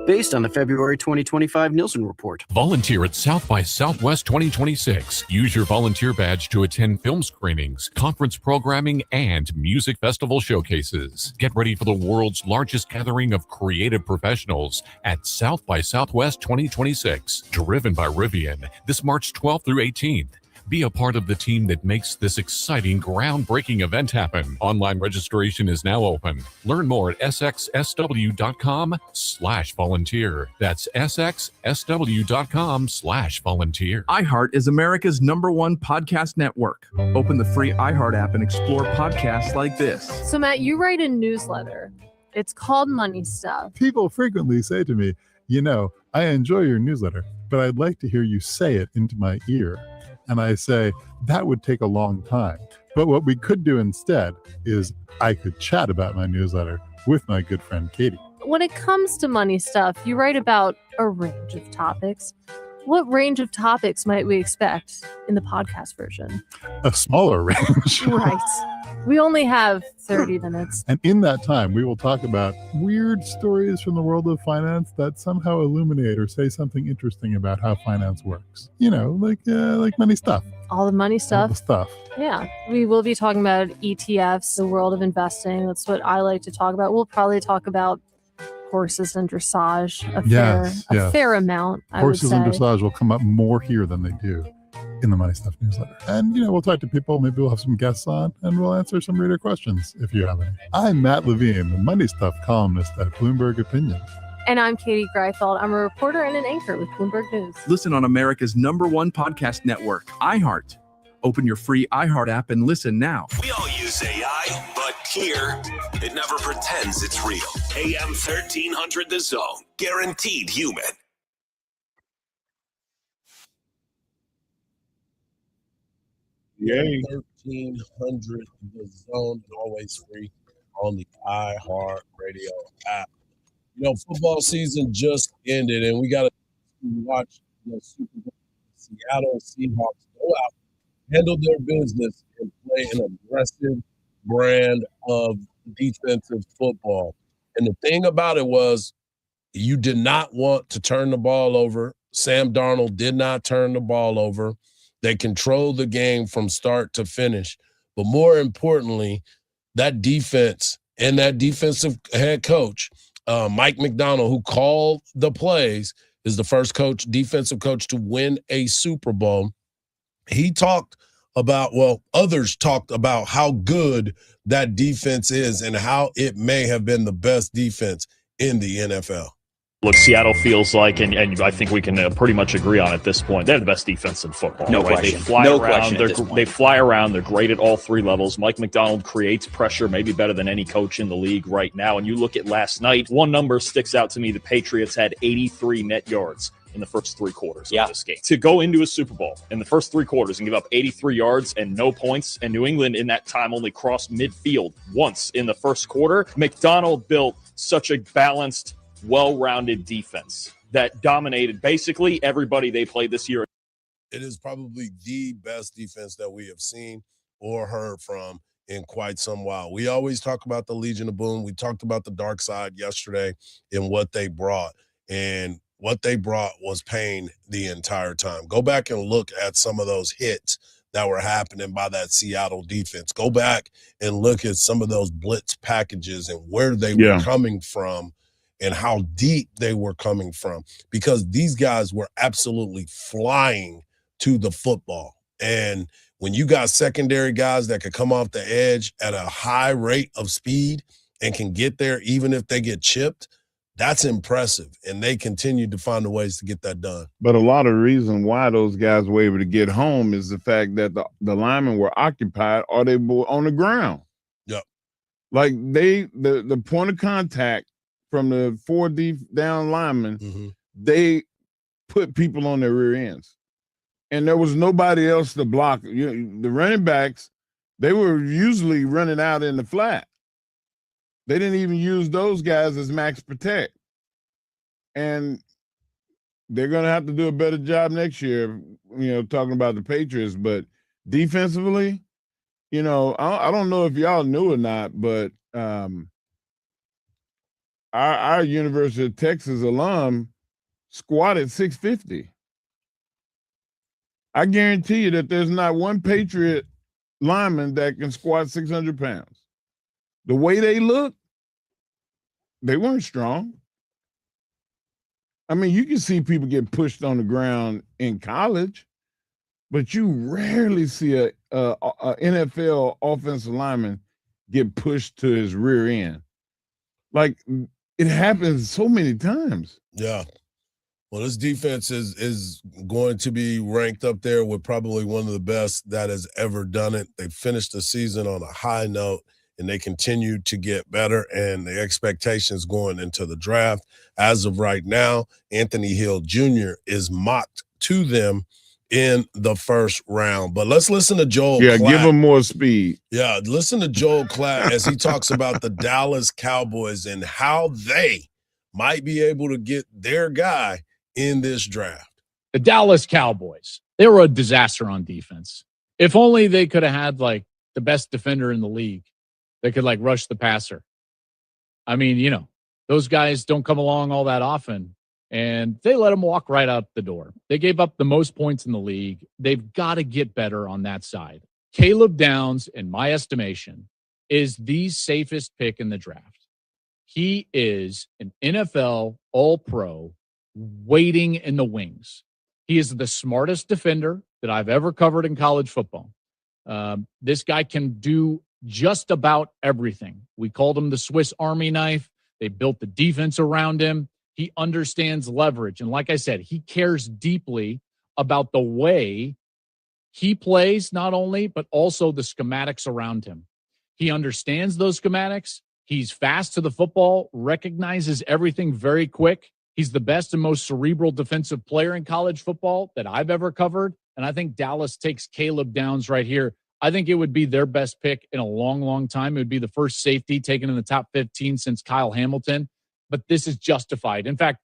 Based on the February 2025 Nielsen report. Volunteer at South by Southwest 2026. Use your volunteer badge to attend film screenings, conference programming, and music festival showcases. Get ready for the world's largest gathering of creative professionals at South by Southwest 2026. Driven by Rivian, this March 12th through 18th. Be a part of the team that makes this exciting, groundbreaking event happen. Online registration is now open. Learn more at sxsw.com/volunteer. That's sxsw.com/volunteer. iHeart is America's #1 podcast network. Open the free iHeart app and explore podcasts like this. So, Matt, you write a newsletter. It's called Money Stuff. People frequently say to me, I enjoy your newsletter, but I'd like to hear you say it into my ear. And I say, that would take a long time. But what we could do instead is I could chat about my newsletter with my good friend Katie. When it comes to money stuff, you write about a range of topics. What range of topics might we expect in the podcast version? A smaller range. Right. We only have 30 minutes. And in that time, we will talk about weird stories from the world of finance that somehow illuminate or say something interesting about how finance works. Like money stuff. All the money stuff. All the stuff. Yeah. We will be talking about ETFs, the world of investing. That's what I like to talk about. We'll probably talk about horses and dressage a fair amount, I would say. Horses and dressage will come up more here than they do in the Money Stuff newsletter. And, we'll talk to people. Maybe we'll have some guests on and we'll answer some reader questions if you have any. I'm Matt Levine, the Money Stuff columnist at Bloomberg Opinion. And I'm Katie Greifeld. I'm a reporter and an anchor with Bloomberg News. Listen on America's #1 podcast network, iHeart. Open your free iHeart app and listen now. We all use AI, but here, it never pretends it's real. AM 1300 The Zone. Guaranteed human. Yay. 1300 The Zone, and always free on the iHeart Radio app. You know, football season just ended, and we got to watch the Super Bowl. Seattle Seahawks go out, handle their business, and play an aggressive brand of defensive football. And the thing about it was, you did not want to turn the ball over. Sam Darnold did not turn the ball over. They controlled the game from start to finish. But more importantly, that defense and that defensive head coach, Mike Macdonald, who called the plays, is the first defensive coach to win a Super Bowl. He talked about, others talked about how good that defense is and how it may have been the best defense in the NFL. Look, Seattle feels like, and I think we can pretty much agree on at this point, they're the best defense in football. No right? question. They fly no around. question at this point. They fly around. They're great at all three levels. Mike Macdonald creates pressure, maybe better than any coach in the league right now. And you look at last night, one number sticks out to me. The Patriots had 83 net yards in the first three quarters of this game. To go into a Super Bowl in the first three quarters and give up 83 yards and no points, and New England in that time only crossed midfield once in the first quarter, Macdonald built such a balanced, well-rounded defense that dominated basically everybody they played this year. It is probably the best defense that we have seen or heard from in quite some while. We always talk about the Legion of Boom. We talked about the dark side yesterday and what they brought. And what they brought was pain the entire time. Go back and look at some of those hits that were happening by that Seattle defense. Go back and look at some of those blitz packages and where they were coming from and how deep they were coming from, because these guys were absolutely flying to the football. And when you got secondary guys that could come off the edge at a high rate of speed and can get there even if they get chipped, that's impressive. And they continued to find the ways to get that done. But a lot of the reason why those guys were able to get home is the fact that the linemen were occupied or they were on the ground. Yep. Like the point of contact from the 4 deep down linemen, they put people on their rear ends. And there was nobody else to block. The running backs, they were usually running out in the flat. They didn't even use those guys as max protect. And they're going to have to do a better job next year, talking about the Patriots. But defensively, I don't know if y'all knew or not, but our University of Texas alum squatted 650. I guarantee you that there's not one Patriot lineman that can squat 600 pounds. The way they look, they weren't strong. I mean, you can see people get pushed on the ground in college, but you rarely see a NFL offensive lineman get pushed to his rear end. Like, it happens so many times. Yeah. Well, this defense is going to be ranked up there with probably one of the best that has ever done it. They finished the season on a high note, and they continue to get better, and the expectations going into the draft. As of right now, Anthony Hill Jr. is mocked to them in the first round. But let's listen to Joel Klatt. Give him more speed. Yeah, listen to Joel Klatt as he talks about the Dallas Cowboys and how they might be able to get their guy in this draft. The Dallas Cowboys, they were a disaster on defense. If only they could have had like the best defender in the league that could like rush the passer. I mean, those guys don't come along all that often, and they let them walk right out the door. They gave up the most points in the league. They've got to get better on that side. Caleb Downs, in my estimation, is the safest pick in the draft. He is an NFL All-Pro waiting in the wings. He is the smartest defender that I've ever covered in college football. This guy can do just about everything. We called him the Swiss Army knife. They built the defense around him. He understands leverage. And like I said, he cares deeply about the way he plays, not only, but also the schematics around him. He understands those schematics. He's fast to the football, recognizes everything very quick. He's the best and most cerebral defensive player in college football that I've ever covered. And I think Dallas takes Caleb Downs right here. I think it would be their best pick in a long, long time. It would be the first safety taken in the top 15 since Kyle Hamilton. But this is justified. In fact,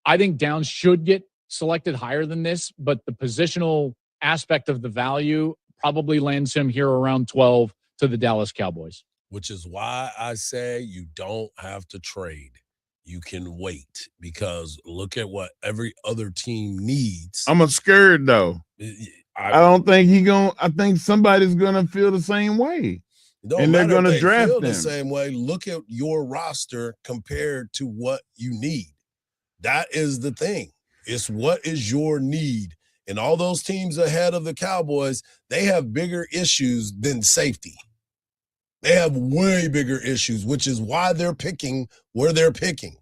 I think Downs should get selected higher than this, but the positional aspect of the value probably lands him here around 12 to the Dallas Cowboys. Which is why I say you don't have to trade. You can wait, because look at what every other team needs. I'm scared though. I don't think I think somebody's gonna feel the same way. And they're gonna draft them the same way. Look at your roster compared to what you need. That is the thing. It's what is your need. And all those teams ahead of the Cowboys, they have bigger issues than safety. They have way bigger issues, which is why they're picking where they're picking.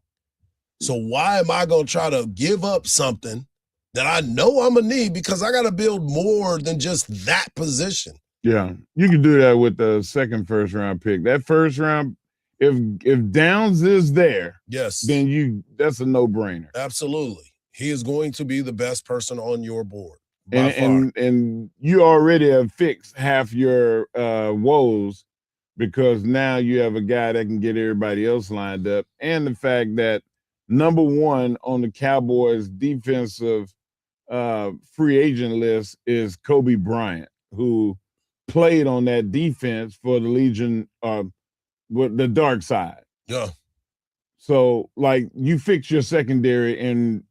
So why am I going to try to give up something that I know I'm going to need, because I got to build more than just that position? Yeah, you can do that with the second first round pick. That first round, if Downs is there, yes, then that's a no-brainer. Absolutely. He is going to be the best person on your board. By far. And you already have fixed half your woes, because now you have a guy that can get everybody else lined up. And the fact that number one on the Cowboys defensive free agent list is Kobe Bryant, who played on that defense for the Legion, with the dark side. Yeah. So, like, you fix your secondary in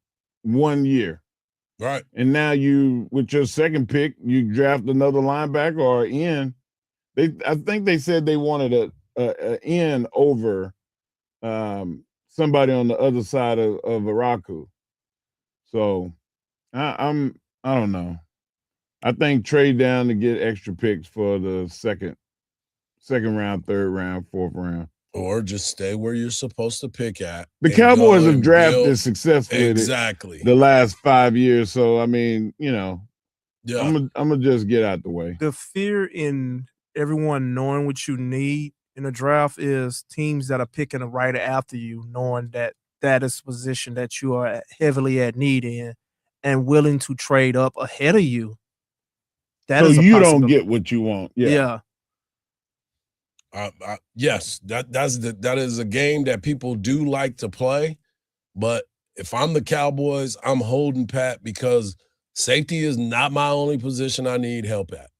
1 year. Right. And now you, with your second pick, you draft another linebacker or an end. I think they said they wanted a end over somebody on the other side of Araku. So I don't know. I think trade down to get extra picks for the second round, third round, fourth round. Or just stay where you're supposed to pick at. The Cowboys have drafted successfully exactly the last 5 years. So I mean, yeah. I'm gonna just get out the way. The fear in everyone knowing what you need in a draft is teams that are picking right after you, knowing that is a position that you are heavily at need in and willing to trade up ahead of you. So you don't get what you want. Yeah. Yes, that is a game that people do like to play. But if I'm the Cowboys, I'm holding pat, because safety is not my only position I need help at.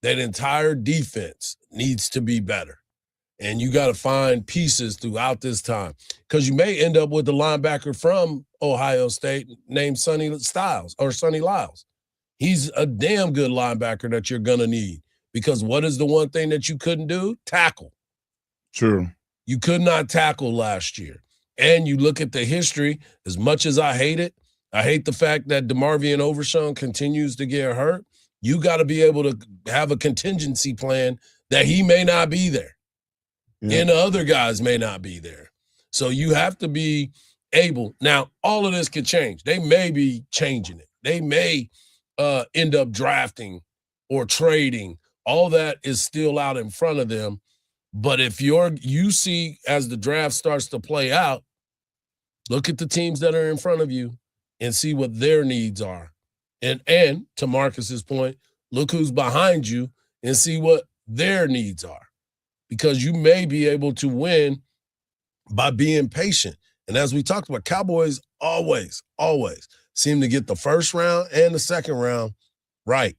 That entire defense needs to be better. And you got to find pieces throughout this time, because you may end up with the linebacker from Ohio State named Sonny Lyles. He's a damn good linebacker that you're going to need, because what is the one thing that you couldn't do? Tackle. True. You could not tackle last year. And you look at the history, as much as I hate it, I hate the fact that DeMarvion Overshown continues to get hurt. You got to be able to have a contingency plan that he may not be there. Yeah. And the other guys may not be there. So you have to be able. Now, all of this could change. They may be changing it. They may end up drafting or trading. All that is still out in front of them. But if you see as the draft starts to play out, look at the teams that are in front of you and see what their needs are. And to Marcus's point, look who's behind you and see what their needs are, because you may be able to win by being patient. And as we talked about, Cowboys always seem to get the first round and the second round right.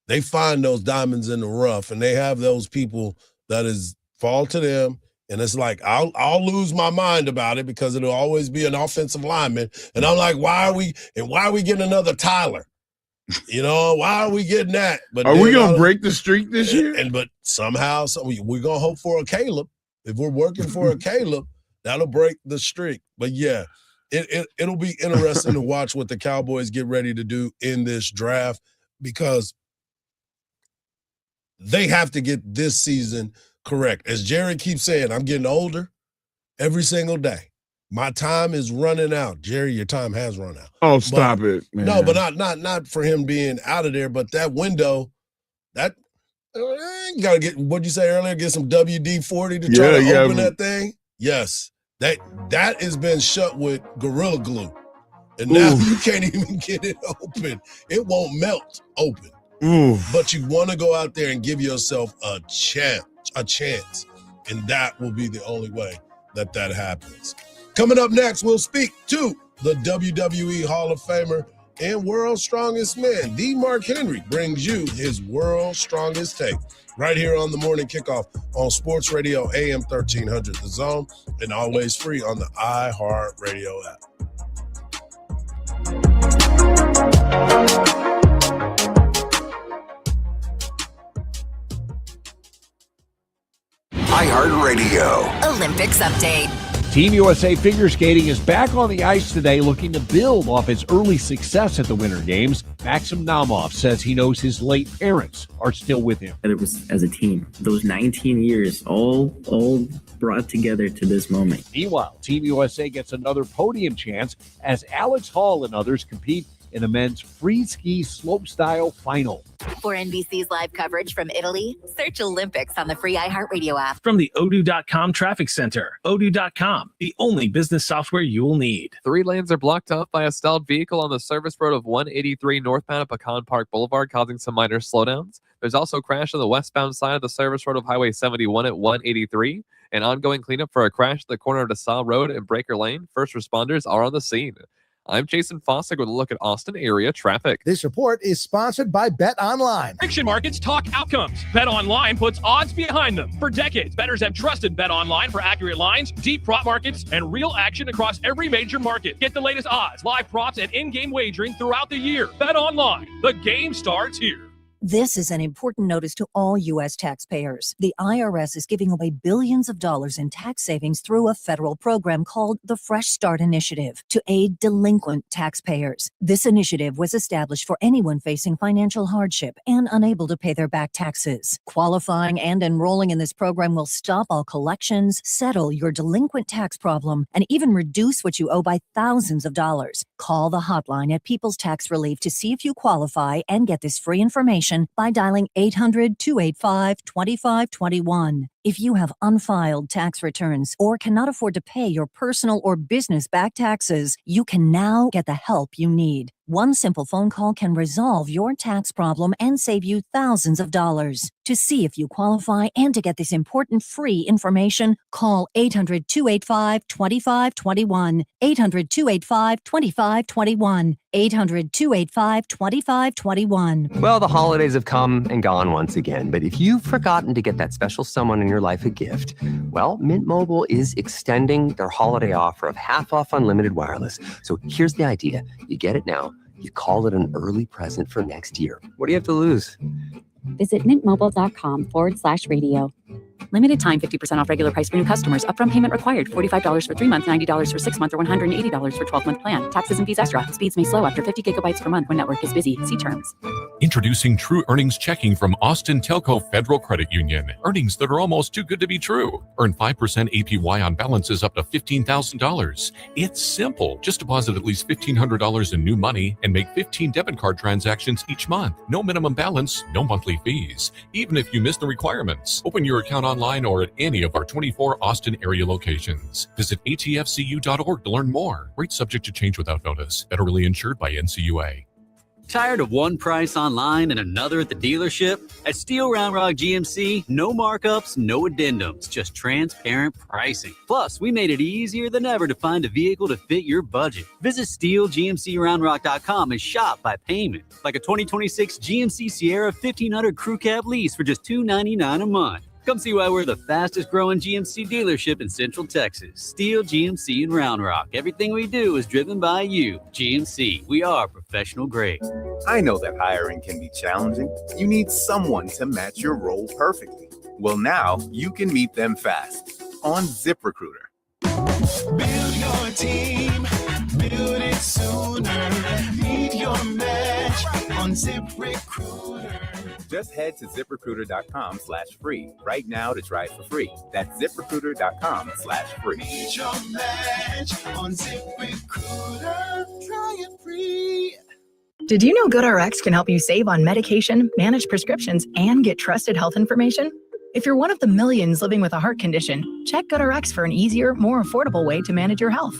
They find those diamonds in the rough, and they have those people that is fall to them. And it's like, I'll lose my mind about it, because it'll always be an offensive lineman. And I'm like, why are we getting another Tyler? Why are we getting that? But are we going to break the streak this year? But somehow we're going to hope for a Caleb. If we're working for a Caleb, that'll break the streak. But yeah, it'll be interesting to watch what the Cowboys get ready to do in this draft, because they have to get this season correct. As Jerry keeps saying, I'm getting older every single day. My time is running out. Jerry, your time has run out. Oh, stop it, man. No, but not for him being out of there, but that window, that you gotta get, what'd you say earlier? Get some WD-40 to try to open that thing. Yes. That has been shut with Gorilla Glue. And now you can't even get it open. It won't melt open. But you want to go out there and give yourself a chance. And that will be the only way that happens. Coming up next, we'll speak to the WWE Hall of Famer and World's Strongest Man. D. Mark Henry brings you his World's Strongest Take right here on the Morning Kickoff on Sports Radio AM 1300 The Zone, and always free on the iHeartRadio app. iHeartRadio. Olympics update. Team USA Figure Skating is back on the ice today looking to build off its early success at the Winter Games. Maxim Naumov says he knows his late parents are still with him. It was as a team. Those 19 years all brought together to this moment. Meanwhile, Team USA gets another podium chance as Alex Hall and others compete in a men's free ski slopestyle final. For NBC's live coverage from Italy, search Olympics on the free iHeartRadio app. From the Odoo.com Traffic Center, Odoo.com, the only business software you will need. 3 lanes are blocked off by a stalled vehicle on the service road of 183 northbound at Pecan Park Boulevard, causing some minor slowdowns. There's also a crash on the westbound side of the service road of Highway 71 at 183. An ongoing cleanup for a crash at the corner of DeSalle Road and Breaker Lane. First responders are on the scene. I'm Jason Fossick with a look at Austin area traffic. This report is sponsored by Bet Online. Prediction markets talk outcomes. Bet Online puts odds behind them. For decades, bettors have trusted Bet Online for accurate lines, deep prop markets, and real action across every major market. Get the latest odds, live props, and in-game wagering throughout the year. Bet Online. The game starts here. This is an important notice to all U.S. taxpayers. The IRS is giving away billions of dollars in tax savings through a federal program called the Fresh Start Initiative to aid delinquent taxpayers. This initiative was established for anyone facing financial hardship and unable to pay their back taxes. Qualifying and enrolling in this program will stop all collections, settle your delinquent tax problem, and even reduce what you owe by thousands of dollars. Call the hotline at People's Tax Relief to see if you qualify and get this free information by dialing 800-285-2521. If you have unfiled tax returns or cannot afford to pay your personal or business back taxes, you can now get the help you need. One simple phone call can resolve your tax problem and save you thousands of dollars. To see if you qualify and to get this important free information, call 800-285-2521. 800-285-2521. 800-285-2521. Well, the holidays have come and gone once again, but if you've forgotten to get that special someone in your life a gift, well, Mint Mobile is extending their holiday offer of half off unlimited wireless. So here's the idea. You get it now. You call it an early present for next year. What do you have to lose? Visit mintmobile.com/radio. Limited time 50% off regular price for new customers. Upfront payment required. $45 for 3 months, $90 for 6 months, or $180 for 12-month plan. Taxes and fees extra. Speeds may slow after 50 gigabytes per month when network is busy. See terms. Introducing True Earnings Checking from Austin Telco Federal Credit Union. Earnings that are almost too good to be true. Earn 5% APY on balances up to $15,000. It's simple. Just deposit at least $1,500 in new money and make 15 debit card transactions each month. No minimum balance, no monthly fees. Even if you miss the requirements. Open your account online or at any of our 24 Austin area locations. Visit atfcu.org to learn more. Rates subject to change without notice. Federally insured by NCUA. Tired of one price online and another at the dealership? At Steel Round Rock GMC, no markups, no addendums, just transparent pricing. Plus, we made it easier than ever to find a vehicle to fit your budget. Visit SteelGMCRoundRock.com and shop by payment, like a 2026 GMC Sierra 1500 Crew Cab lease for just $299 a month. Come see why we're the fastest growing GMC dealership in Central Texas. Steel GMC in Round Rock. Everything we do is driven by you. GMC, we are professional grade. I know that hiring can be challenging. You need someone to match your role perfectly. Well, now you can meet them fast on ZipRecruiter. Build your team, build it sooner. Meet your match on ZipRecruiter. Just head to ZipRecruiter.com/free right now to try it for free. That's ZipRecruiter.com/free. Meet your match on ZipRecruiter. Try it free. Did you know GoodRx can help you save on medication, manage prescriptions, and get trusted health information? If you're one of the millions living with a heart condition, check GoodRx for an easier, more affordable way to manage your health.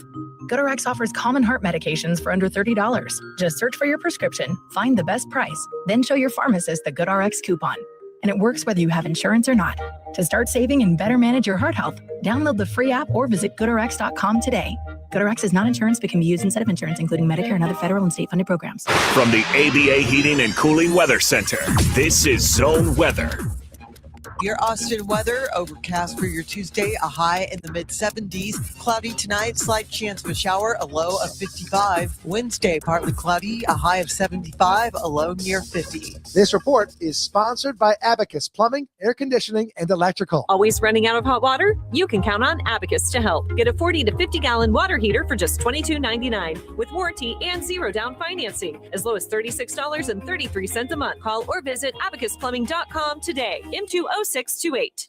GoodRx offers common heart medications for under $30. Just search for your prescription, find the best price, then show your pharmacist the GoodRx coupon. And it works whether you have insurance or not. To start saving and better manage your heart health, download the free app or visit GoodRx.com today. GoodRx is not insurance but can be used instead of insurance, including Medicare and other federal and state-funded programs. From the ABA Heating and Cooling Weather Center, this is Zone Weather. Your Austin weather, overcast for your Tuesday, a high in the mid-70s. Cloudy tonight, slight chance of a shower, a low of 55. Wednesday, partly cloudy, a high of 75, a low near 50. This report is sponsored by Abacus Plumbing, Air Conditioning, and Electrical. Always running out of hot water? You can count on Abacus to help. Get a 40 to 50 gallon water heater for just $22.99 with warranty and zero down financing, as low as $36.33 a month. Call or visit abacusplumbing.com today. M20628.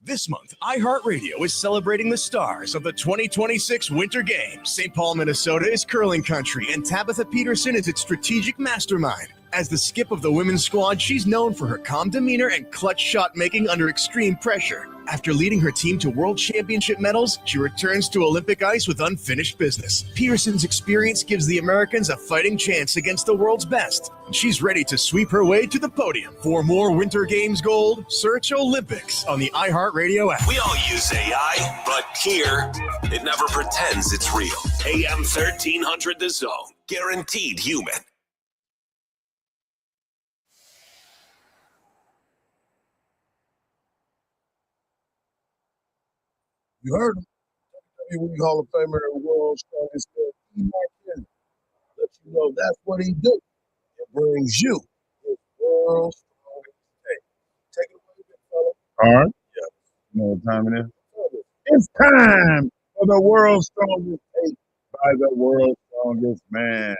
This month, iHeartRadio is celebrating the stars of the 2026 Winter Games. St. Paul, Minnesota is curling country, and Tabitha Peterson is its strategic mastermind. As the skip of the women's squad, she's known for her calm demeanor and clutch shot making under extreme pressure. After leading her team to world championship medals, she returns to Olympic ice with unfinished business. Peterson's experience gives the Americans a fighting chance against the world's best, and she's ready to sweep her way to the podium. For more Winter Games gold, search Olympics on the iHeartRadio app. We all use AI, but here, it never pretends it's real. AM 1300 The Zone. Guaranteed human. You heard him. WWE Hall of Famer and world's strongest man, let you know that's what he do. It brings you his world's strongest take. Take it away, big fella. All right. Yeah. You know what time it is? It's time for the world's strongest take by the world's strongest man.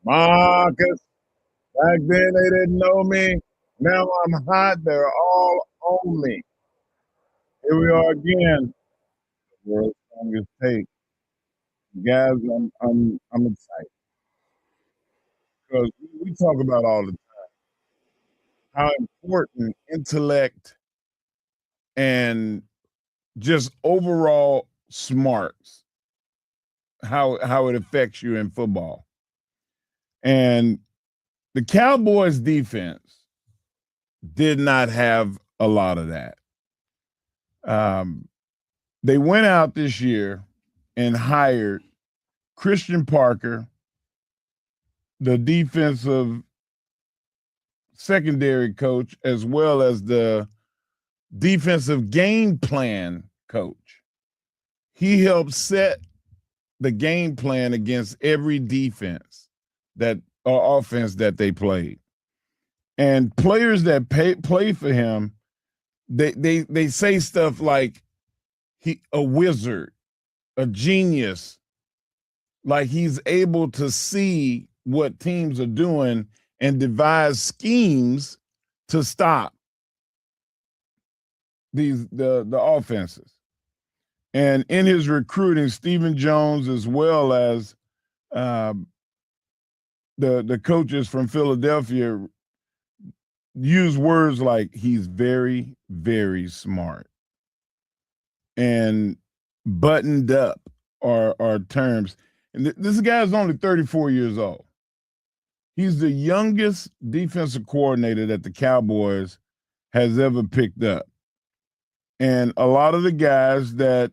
Marcus, back then they didn't know me. Now I'm hot. They're all on me. Here we are again. World's strongest take. Guys, I'm excited. Because we talk about all the time how important intellect and just overall smarts, how it affects you in football. And the Cowboys defense did not have a lot of that. They went out this year and hired Christian Parker, the defensive secondary coach, as well as the defensive game plan coach. He helped set the game plan against every defense or offense that they played. And players that play for him, they say stuff like, a wizard, a genius, like he's able to see what teams are doing and devise schemes to stop the offenses. And in his recruiting, Stephen Jones, as well as the coaches from Philadelphia, use words like he's very, very smart. And buttoned up are terms. And this guy is only 34 years old. He's the youngest defensive coordinator that the Cowboys has ever picked up. And a lot of the guys that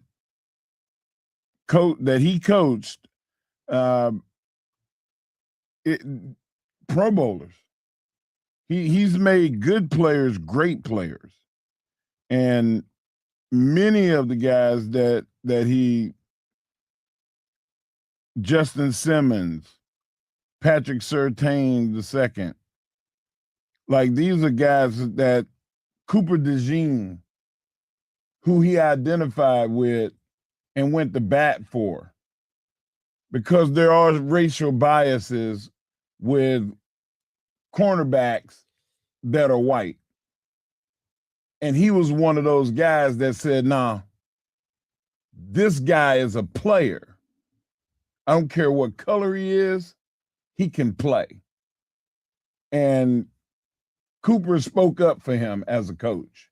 he coached, Pro Bowlers. He's made good players great players. And many of the guys that he, Justin Simmons, Patrick Surtain II, like these are guys that Cooper DeJean, who he identified with and went to bat for, because there are racial biases with cornerbacks that are white. And he was one of those guys that said, nah, this guy is a player. I don't care what color he is, he can play. And Cooper spoke up for him as a coach.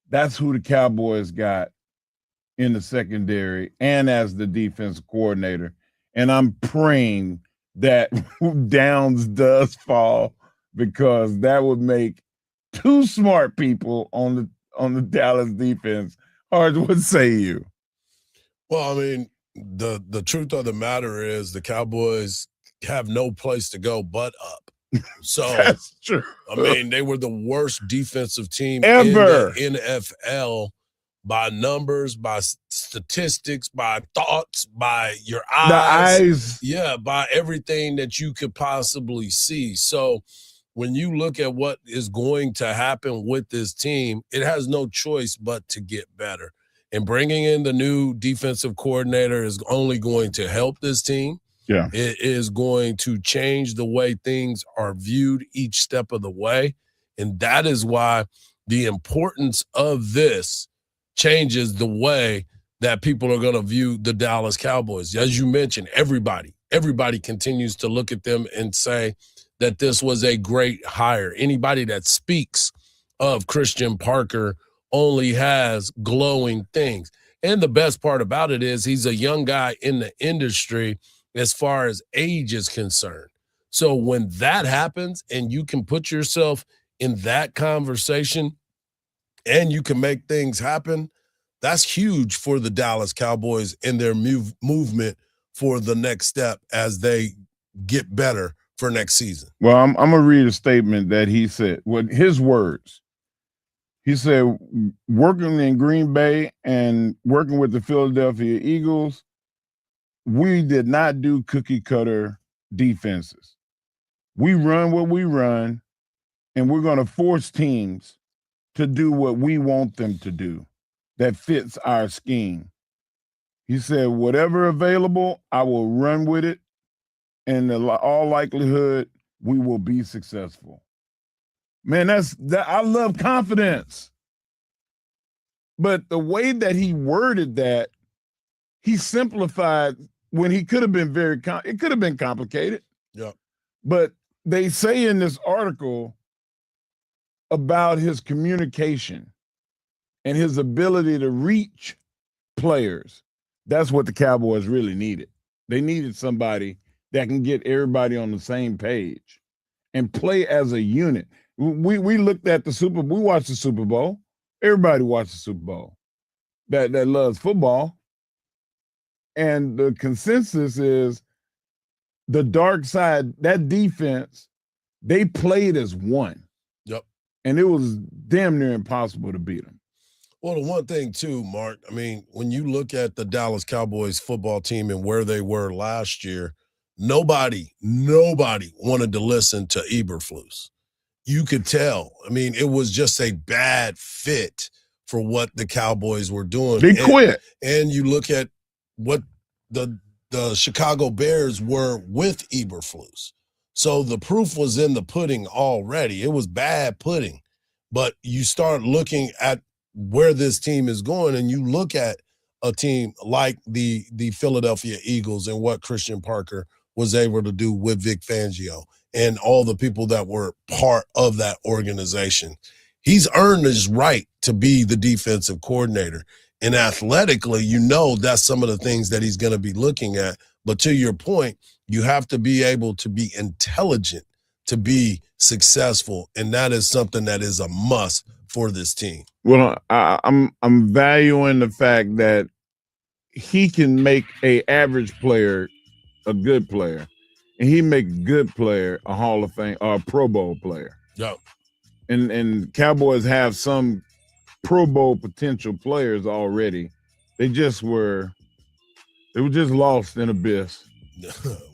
That's who the Cowboys got in the secondary and as the defensive coordinator. And I'm praying that Downs does fall, because that would make two smart people on the Dallas defense. Hardge, what say you? Well, I mean, the truth of the matter is the Cowboys have no place to go but up. So That's true. I mean, they were the worst defensive team Ever. in the NFL by numbers, by statistics, by thoughts, by your eyes. The eyes. Yeah, by everything that you could possibly see. So when you look at what is going to happen with this team, it has no choice but to get better. And bringing in the new defensive coordinator is only going to help this team. Yeah. It is going to change the way things are viewed each step of the way. And that is why the importance of this changes the way that people are going to view the Dallas Cowboys. As you mentioned, everybody continues to look at them and say that this was a great hire. Anybody that speaks of Christian Parker only has glowing things. And the best part about it is he's a young guy in the industry as far as age is concerned. So when that happens and you can put yourself in that conversation and you can make things happen, that's huge for the Dallas Cowboys and their movement for the next step as they get better for next season. Well, I'm going to read a statement that he said, with his words. He said, working in Green Bay and working with the Philadelphia Eagles, we did not do cookie cutter defenses. We run what we run, and we're going to force teams to do what we want them to do that fits our scheme. He said, whatever available, I will run with it. And in all likelihood, we will be successful. Man, I love confidence. But the way that he worded that, he simplified when he could have been it could have been complicated. Yeah. But they say in this article about his communication and his ability to reach players. That's what the Cowboys really needed. They needed somebody that can get everybody on the same page and play as a unit. We looked at the Super Bowl. We watched the Super Bowl. Everybody watched the Super Bowl that loves football. And the consensus is the dark side, that defense, they played as one. Yep. And it was damn near impossible to beat them. Well, the one thing too, Mark, I mean, when you look at the Dallas Cowboys football team and where they were last year, nobody wanted to listen to Eberflus. You could tell. I mean, it was just a bad fit for what the Cowboys were doing. They quit. And you look at what the Chicago Bears were with Eberflus. So the proof was in the pudding already. It was bad pudding. But you start looking at where this team is going, and you look at a team like the Philadelphia Eagles and what Christian Parker was able to do with Vic Fangio and all the people that were part of that organization. He's earned his right to be the defensive coordinator. And athletically, that's some of the things that he's going to be looking at. But to your point, you have to be able to be intelligent to be successful. And that is something that is a must for this team. Well, I'm valuing the fact that he can make a average player a good player, and he make a good player a Hall of Fame or a Pro Bowl player. Yep. And Cowboys have some Pro Bowl potential players already. They were just lost in abyss.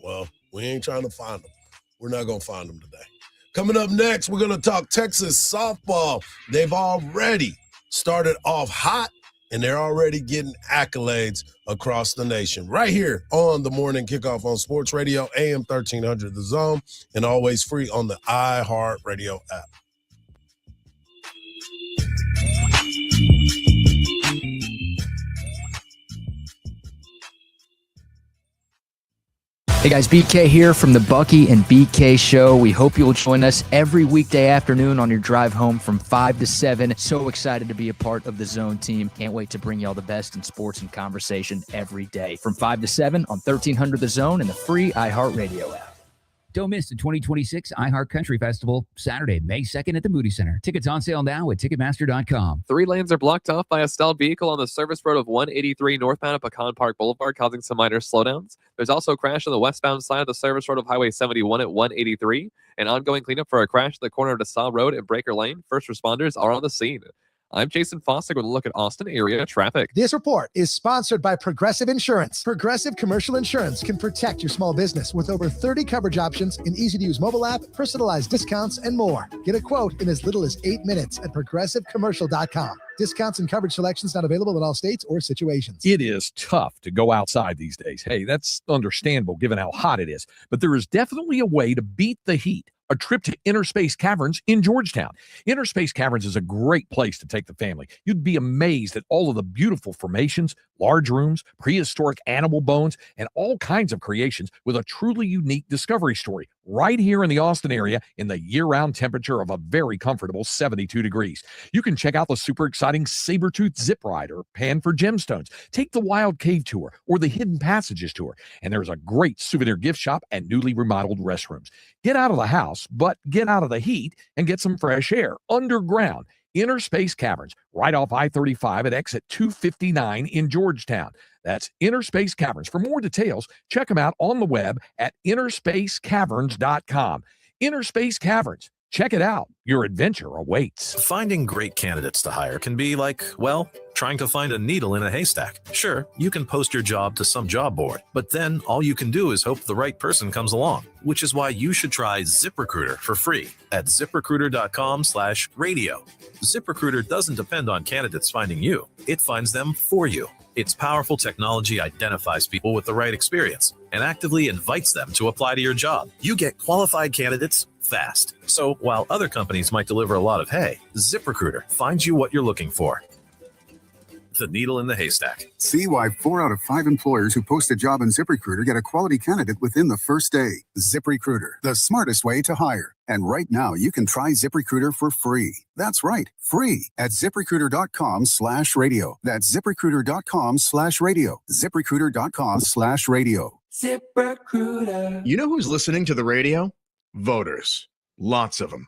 Well, we ain't trying to find them. We're not going to find them today. Coming up next, we're going to talk Texas softball. They've already started off hot, and they're already getting accolades across the nation. Right here on the Morning Kickoff on Sports Radio, AM 1300 The Zone, and always free on the iHeartRadio app. Hey guys, BK here from the Bucky and BK Show. We hope you'll join us every weekday afternoon on your drive home from 5 to 7. So excited to be a part of the Zone team. Can't wait to bring y'all the best in sports and conversation every day from 5 to 7 on 1300 The Zone and the free iHeartRadio app. Don't miss the 2026 iHeart Country Festival, Saturday, May 2nd at the Moody Center. Tickets on sale now at Ticketmaster.com. 3 lanes are blocked off by a stalled vehicle on the service road of 183 northbound at Pecan Park Boulevard, causing some minor slowdowns. There's also a crash on the westbound side of the service road of Highway 71 at 183. An ongoing cleanup for a crash at the corner of DeSalle Road and Breaker Lane. First responders are on the scene. I'm Jason Fossick with a look at Austin area traffic. This report is sponsored by Progressive Insurance. Progressive Commercial Insurance can protect your small business with over 30 coverage options, an easy-to-use mobile app, personalized discounts, and more. Get a quote in as little as 8 minutes at progressivecommercial.com. Discounts and coverage selections not available in all states or situations. It is tough to go outside these days. Hey, that's understandable given how hot it is. But there is definitely a way to beat the heat. A trip to Inner Space Caverns in Georgetown. Inner Space Caverns is a great place to take the family. You'd be amazed at all of the beautiful formations, large rooms, prehistoric animal bones, and all kinds of creations with a truly unique discovery story right here in the Austin area in the year-round temperature of a very comfortable 72 degrees. You can check out the super exciting saber-tooth zip ride or pan for gemstones. Take the wild cave tour or the hidden passages tour. And there's a great souvenir gift shop and newly remodeled restrooms. Get out of the house, but get out of the heat and get some fresh air underground. Inner Space Caverns, right off I-35 at exit 259 in Georgetown. That's Inner Space Caverns. For more details, check them out on the web at innerspacecaverns.com. Inner Space Caverns. Check it out. Your adventure awaits. Finding great candidates to hire can be like, well, trying to find a needle in a haystack. Sure, you can post your job to some job board, but then all you can do is hope the right person comes along, which is why you should try ZipRecruiter for free at ZipRecruiter.com/radio. ZipRecruiter doesn't depend on candidates finding you. It finds them for you. Its powerful technology identifies people with the right experience and actively invites them to apply to your job. You get qualified candidates fast. So while other companies might deliver a lot of hay, ZipRecruiter finds you what you're looking for. The needle in the haystack. See why 4 out of 5 employers who post a job in ZipRecruiter get a quality candidate within the first day. ZipRecruiter, the smartest way to hire. And right now, you can try ZipRecruiter for free. That's right, free at ZipRecruiter.com/radio. That's ZipRecruiter.com/radio. ZipRecruiter.com/radio. ZipRecruiter. You know who's listening to the radio? Voters. Lots of them.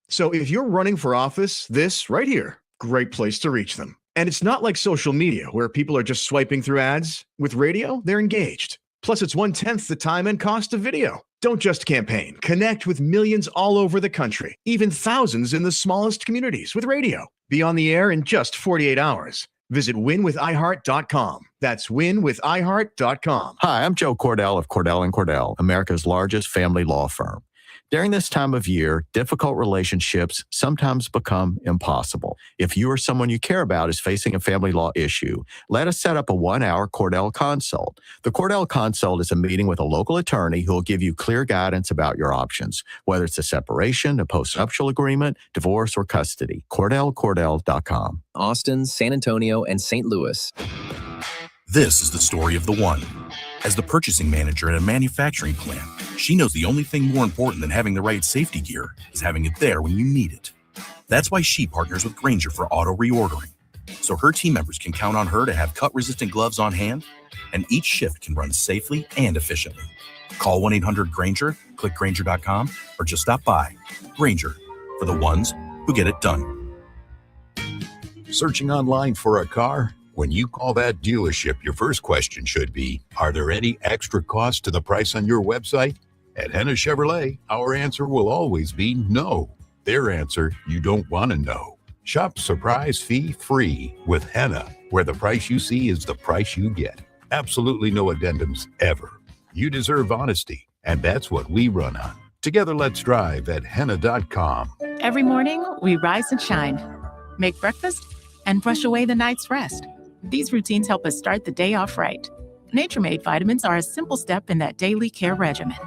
So if you're running for office, this right here, great place to reach them. And it's not like social media where people are just swiping through ads. With radio, they're engaged. Plus, it's 1/10 the time and cost of video. Don't just campaign. Connect with millions all over the country, even thousands in the smallest communities with radio. Be on the air in just 48 hours. Visit winwithiheart.com. That's winwithiheart.com. Hi, I'm Joe Cordell of Cordell & Cordell, America's largest family law firm. During this time of year, difficult relationships sometimes become impossible. If you or someone you care about is facing a family law issue, let us set up a 1-hour Cordell Consult. The Cordell Consult is a meeting with a local attorney who will give you clear guidance about your options, whether it's a separation, a postnuptial agreement, divorce, or custody. CordellCordell.com. Austin, San Antonio, and St. Louis. This is the story of the one. As the purchasing manager at a manufacturing plant, she knows the only thing more important than having the right safety gear is having it there when you need it. That's why she partners with Grainger for auto reordering, so her team members can count on her to have cut-resistant gloves on hand, and each shift can run safely and efficiently. Call 1-800-GRAINGER, click Grainger.com, or just stop by. Grainger, for the ones who get it done. Searching online for a car? When you call that dealership, your first question should be, are there any extra costs to the price on your website? At Henna Chevrolet, our answer will always be no. Their answer, you don't want to know. Shop surprise fee free with Henna, where the price you see is the price you get. Absolutely no addendums ever. You deserve honesty, and that's what we run on. Together, let's drive at henna.com. Every morning, we rise and shine, make breakfast, and brush away the night's rest. These routines help us start the day off right. Nature-Made vitamins are a simple step in that daily care regimen.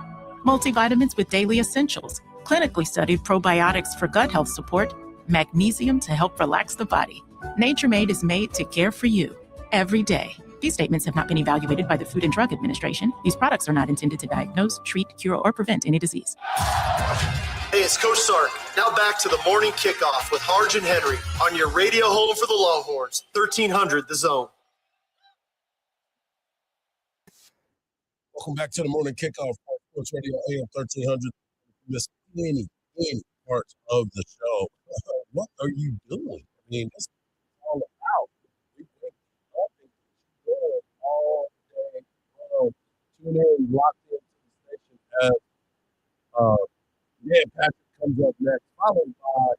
Multivitamins with daily essentials, clinically studied probiotics for gut health support, magnesium to help relax the body. Nature-Made is made to care for you every day. These statements have not been evaluated by the Food and Drug Administration. These products are not intended to diagnose, treat, cure, or prevent any disease. Hey, it's Coach Sark. Now back to the morning kickoff with Hardge and Henry on your radio home for the Longhorns, 1300 The Zone. Welcome back to the morning kickoff on Sports Radio AM 1300. Miss any parts of the show. What are you doing? I mean, this is all about. We think nothing good all day long. Tune in, lock into the station as Dan Patrick comes up next, followed by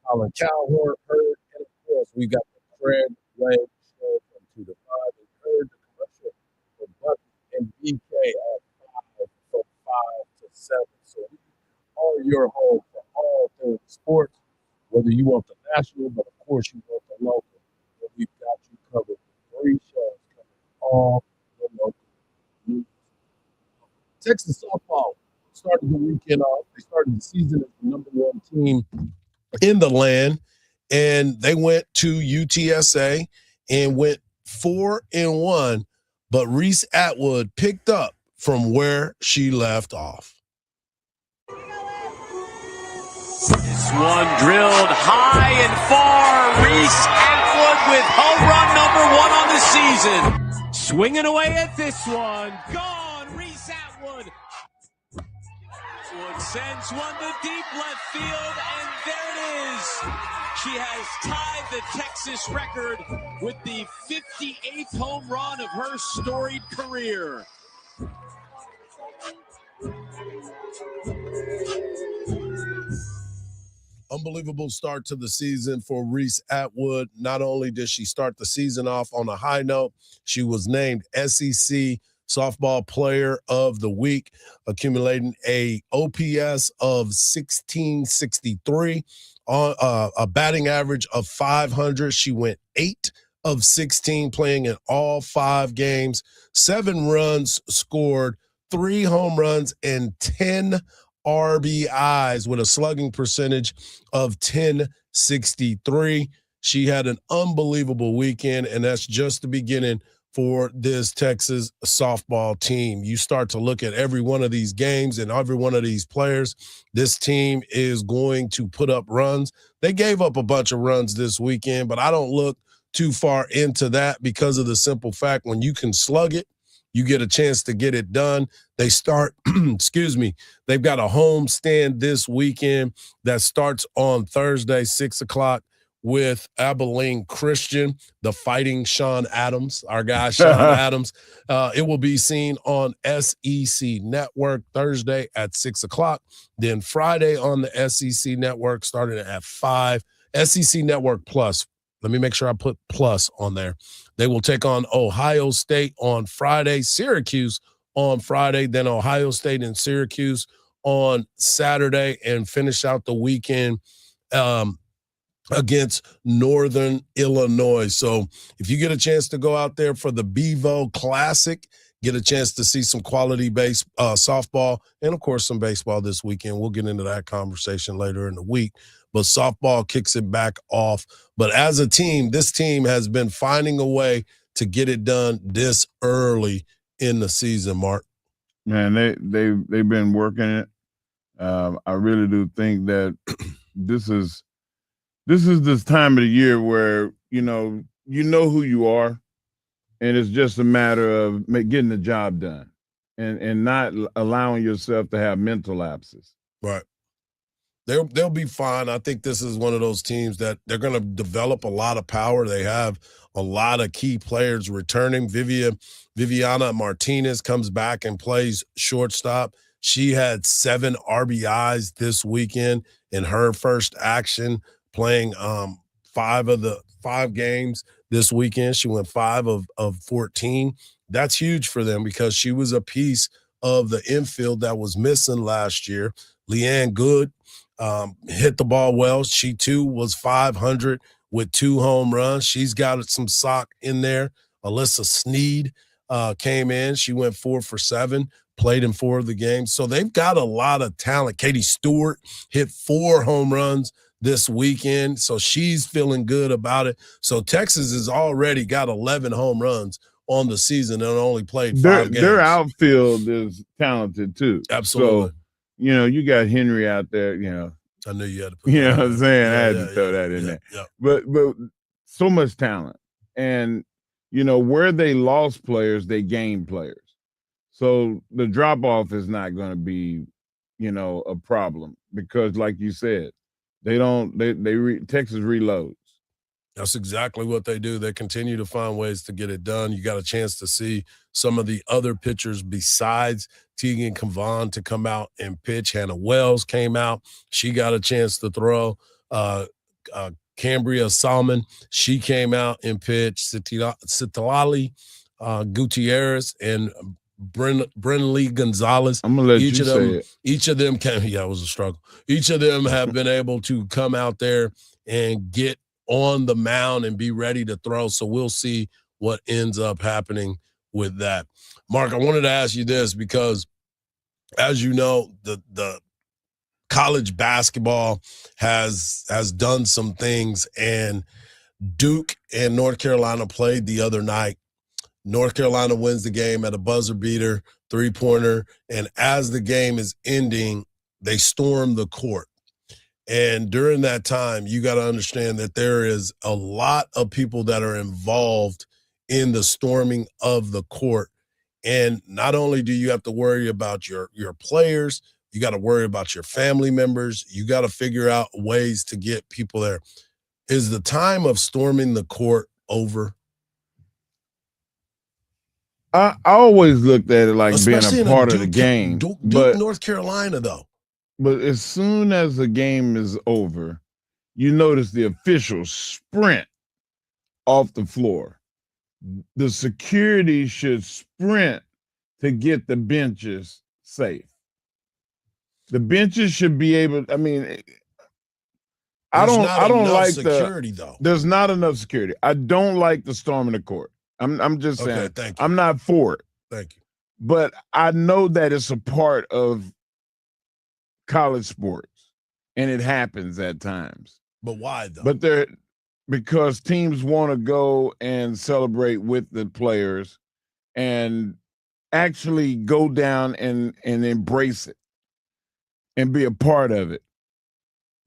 Colin Cowherd, Herd, and of course, we got the Craig Wayne show from 2 to 5, and Herd, the commercial for Bucky and BK at 5 from 5 to 7. So we are your home for all things sports, whether you want the national, but of course you want the local. And we've got you covered with 3 shows covering all the local news. Texas softball started the weekend off. They started the season as the number 1 team in the land, and they went to UTSA and went 4-1. But Reese Atwood picked up from where she left off. This one drilled high and far. Reese Atwood with home run number 1 on the season. Swinging away at this one. Gone, Reese Atwood. Atwood sends one to deep left field, and there it is. She has tied the Texas record with the 58th home run of her storied career. Unbelievable start to the season for Reese Atwood. Not only did she start the season off on a high note, she was named SEC Softball Player of the Week, accumulating a OPS of 1663, on a batting average of 500. She went 8 of 16, playing in all 5 games, 7 runs scored, 3 home runs, and 10 RBIs with a slugging percentage of 1063. She had an unbelievable weekend, and that's just the beginning for this Texas softball team. You start to look at every one of these games and every one of these players. This team is going to put up runs. They gave up a bunch of runs this weekend, but I don't look too far into that because of the simple fact when you can slug it, you get a chance to get it done. They start, they've got a home stand this weekend that starts on Thursday, 6 o'clock, with Abilene Christian, the Fighting Sean Adams, our guy Sean Adams. It will be seen on SEC Network Thursday at 6 o'clock. Then Friday on the SEC Network starting at 5. SEC Network Plus. Let me make sure I put plus on there. They will take on Ohio State on Friday, Syracuse on Friday, then Ohio State and Syracuse on Saturday, and finish out the weekend against Northern Illinois. So if you get a chance to go out there for the Bevo Classic, get a chance to see some quality softball and, of course, some baseball this weekend. We'll get into that conversation later in the week. But softball kicks it back off. But as a team, this team has been finding a way to get it done this early in the season, Mark. Man, they've been working it. I really do think that this is this time of the year where you know who you are, and it's just a matter of getting the job done, and not allowing yourself to have mental lapses. Right. They'll be fine. I think this is one of those teams that they're going to develop a lot of power. They have a lot of key players returning. Viviana Martinez comes back and plays shortstop. She had 7 RBIs this weekend in her first action, playing 5 of the 5 games this weekend. She went 5 of 14. That's huge for them because she was a piece of the infield that was missing last year. Leanne Good hit the ball well. She too was 500 with 2 home runs. She's got some sock in there. Alyssa Sneed came in. She went 4 for 7, played in 4 of the games. So they've got a lot of talent. Katie Stewart hit 4 home runs this weekend. So she's feeling good about it. So Texas has already got 11 home runs on the season and only played Their 5 games. their outfield is talented too. Absolutely. So, you got Henry out there, I knew you had to put You that know what in I'm there. saying? I had to throw that in there. Yeah. But so much talent. And, where they lost players, they gained players. So the drop-off is not going to be, a problem because, like you said, Texas reloads. That's exactly what they do. They continue to find ways to get it done. You got a chance to see some of the other pitchers besides Tegan Cavan to come out and pitch. Hannah Wells came out. She got a chance to throw. Cambria Salmon, she came out and pitched. Citlali Gutierrez and Brenly Gonzalez. I'm going to let you say it. Each of them came. Yeah, it was a struggle. Each of them have been able to come out there and get on the mound and be ready to throw. So we'll see what ends up happening with that. Mark, I wanted to ask you this because, as you know, the college basketball has done some things, and Duke and North Carolina played the other night. North Carolina wins the game at a buzzer beater, 3-pointer, and as the game is ending, they storm the court. And during that time, you got to understand that there is a lot of people that are involved in the storming of the court. And not only do you have to worry about your players, you got to worry about your family members. You got to figure out ways to get people there. Is the time of storming the court over? I always looked at it like Especially being a part of the game. Duke, but North Carolina, though. But as soon as the game is over, you notice the officials sprint off the floor. The security should sprint to get the benches safe. The benches should be able. I mean, I don't like security though. There's not enough security. I don't like the storming the court. I'm just saying. Okay, thank you. I'm not for it. Thank you. But I know that it's a part of college sports, and it happens at times. But why though? But because teams want to go and celebrate with the players and actually go down and embrace it and be a part of it.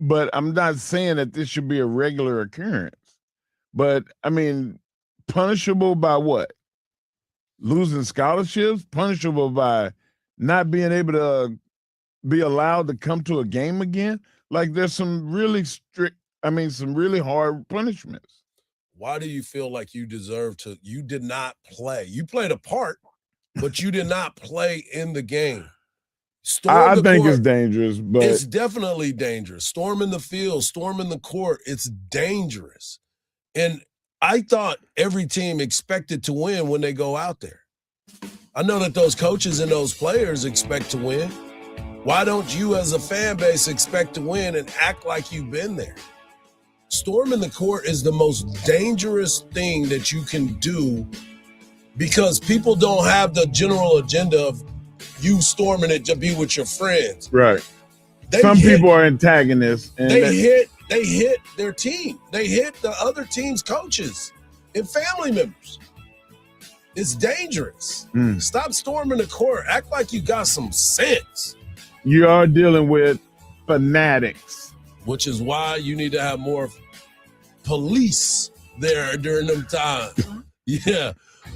But I'm not saying that this should be a regular occurrence. But I mean, punishable by what? Losing scholarships? Punishable by not being able to be allowed to come to a game again? Like there's some really some really hard punishments. Why do you feel like you deserve to? You did not play. You played a part, but you did not play in the game. I think it's dangerous, but it's definitely dangerous. Storming the field, storming the court, it's dangerous. And I thought every team expected to win when they go out there. I know that those coaches and those players expect to win. Why don't you as a fan base expect to win and act like you've been there? Storming the court is the most dangerous thing that you can do because people don't have the general agenda of you storming it to be with your friends. Right. Some people are antagonists. And they hit their team. They hit the other team's coaches and family members. It's dangerous. Stop storming the court. Act like you got some sense. You are dealing with fanatics. Which is why you need to have more police there during them times. Yeah.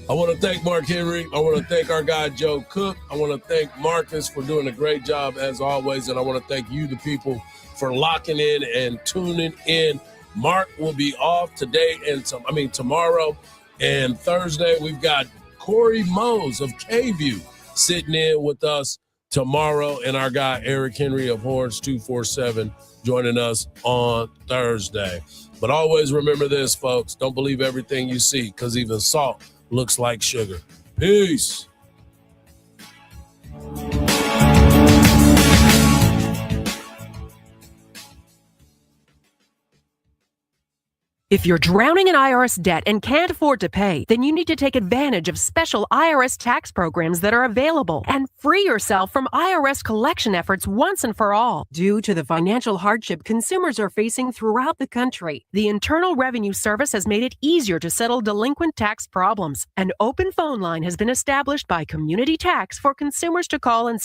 I want to thank Mark Henry. I want to thank our guy, Joe Cook. I want to thank Marcus for doing a great job as always. And I want to thank you, the people, for locking in and tuning in. Mark will be off today and tomorrow and Thursday. We've got Corey Mose of K-View sitting in with us tomorrow, and our guy Eric Henry of Horns 247 joining us on Thursday. But always remember this, folks. Don't believe everything you see, because even salt looks like sugar. Peace. If you're drowning in IRS debt and can't afford to pay, then you need to take advantage of special IRS tax programs that are available and free yourself from IRS collection efforts once and for all. Due to the financial hardship consumers are facing throughout the country, the Internal Revenue Service has made it easier to settle delinquent tax problems. An open phone line has been established by Community Tax for consumers to call and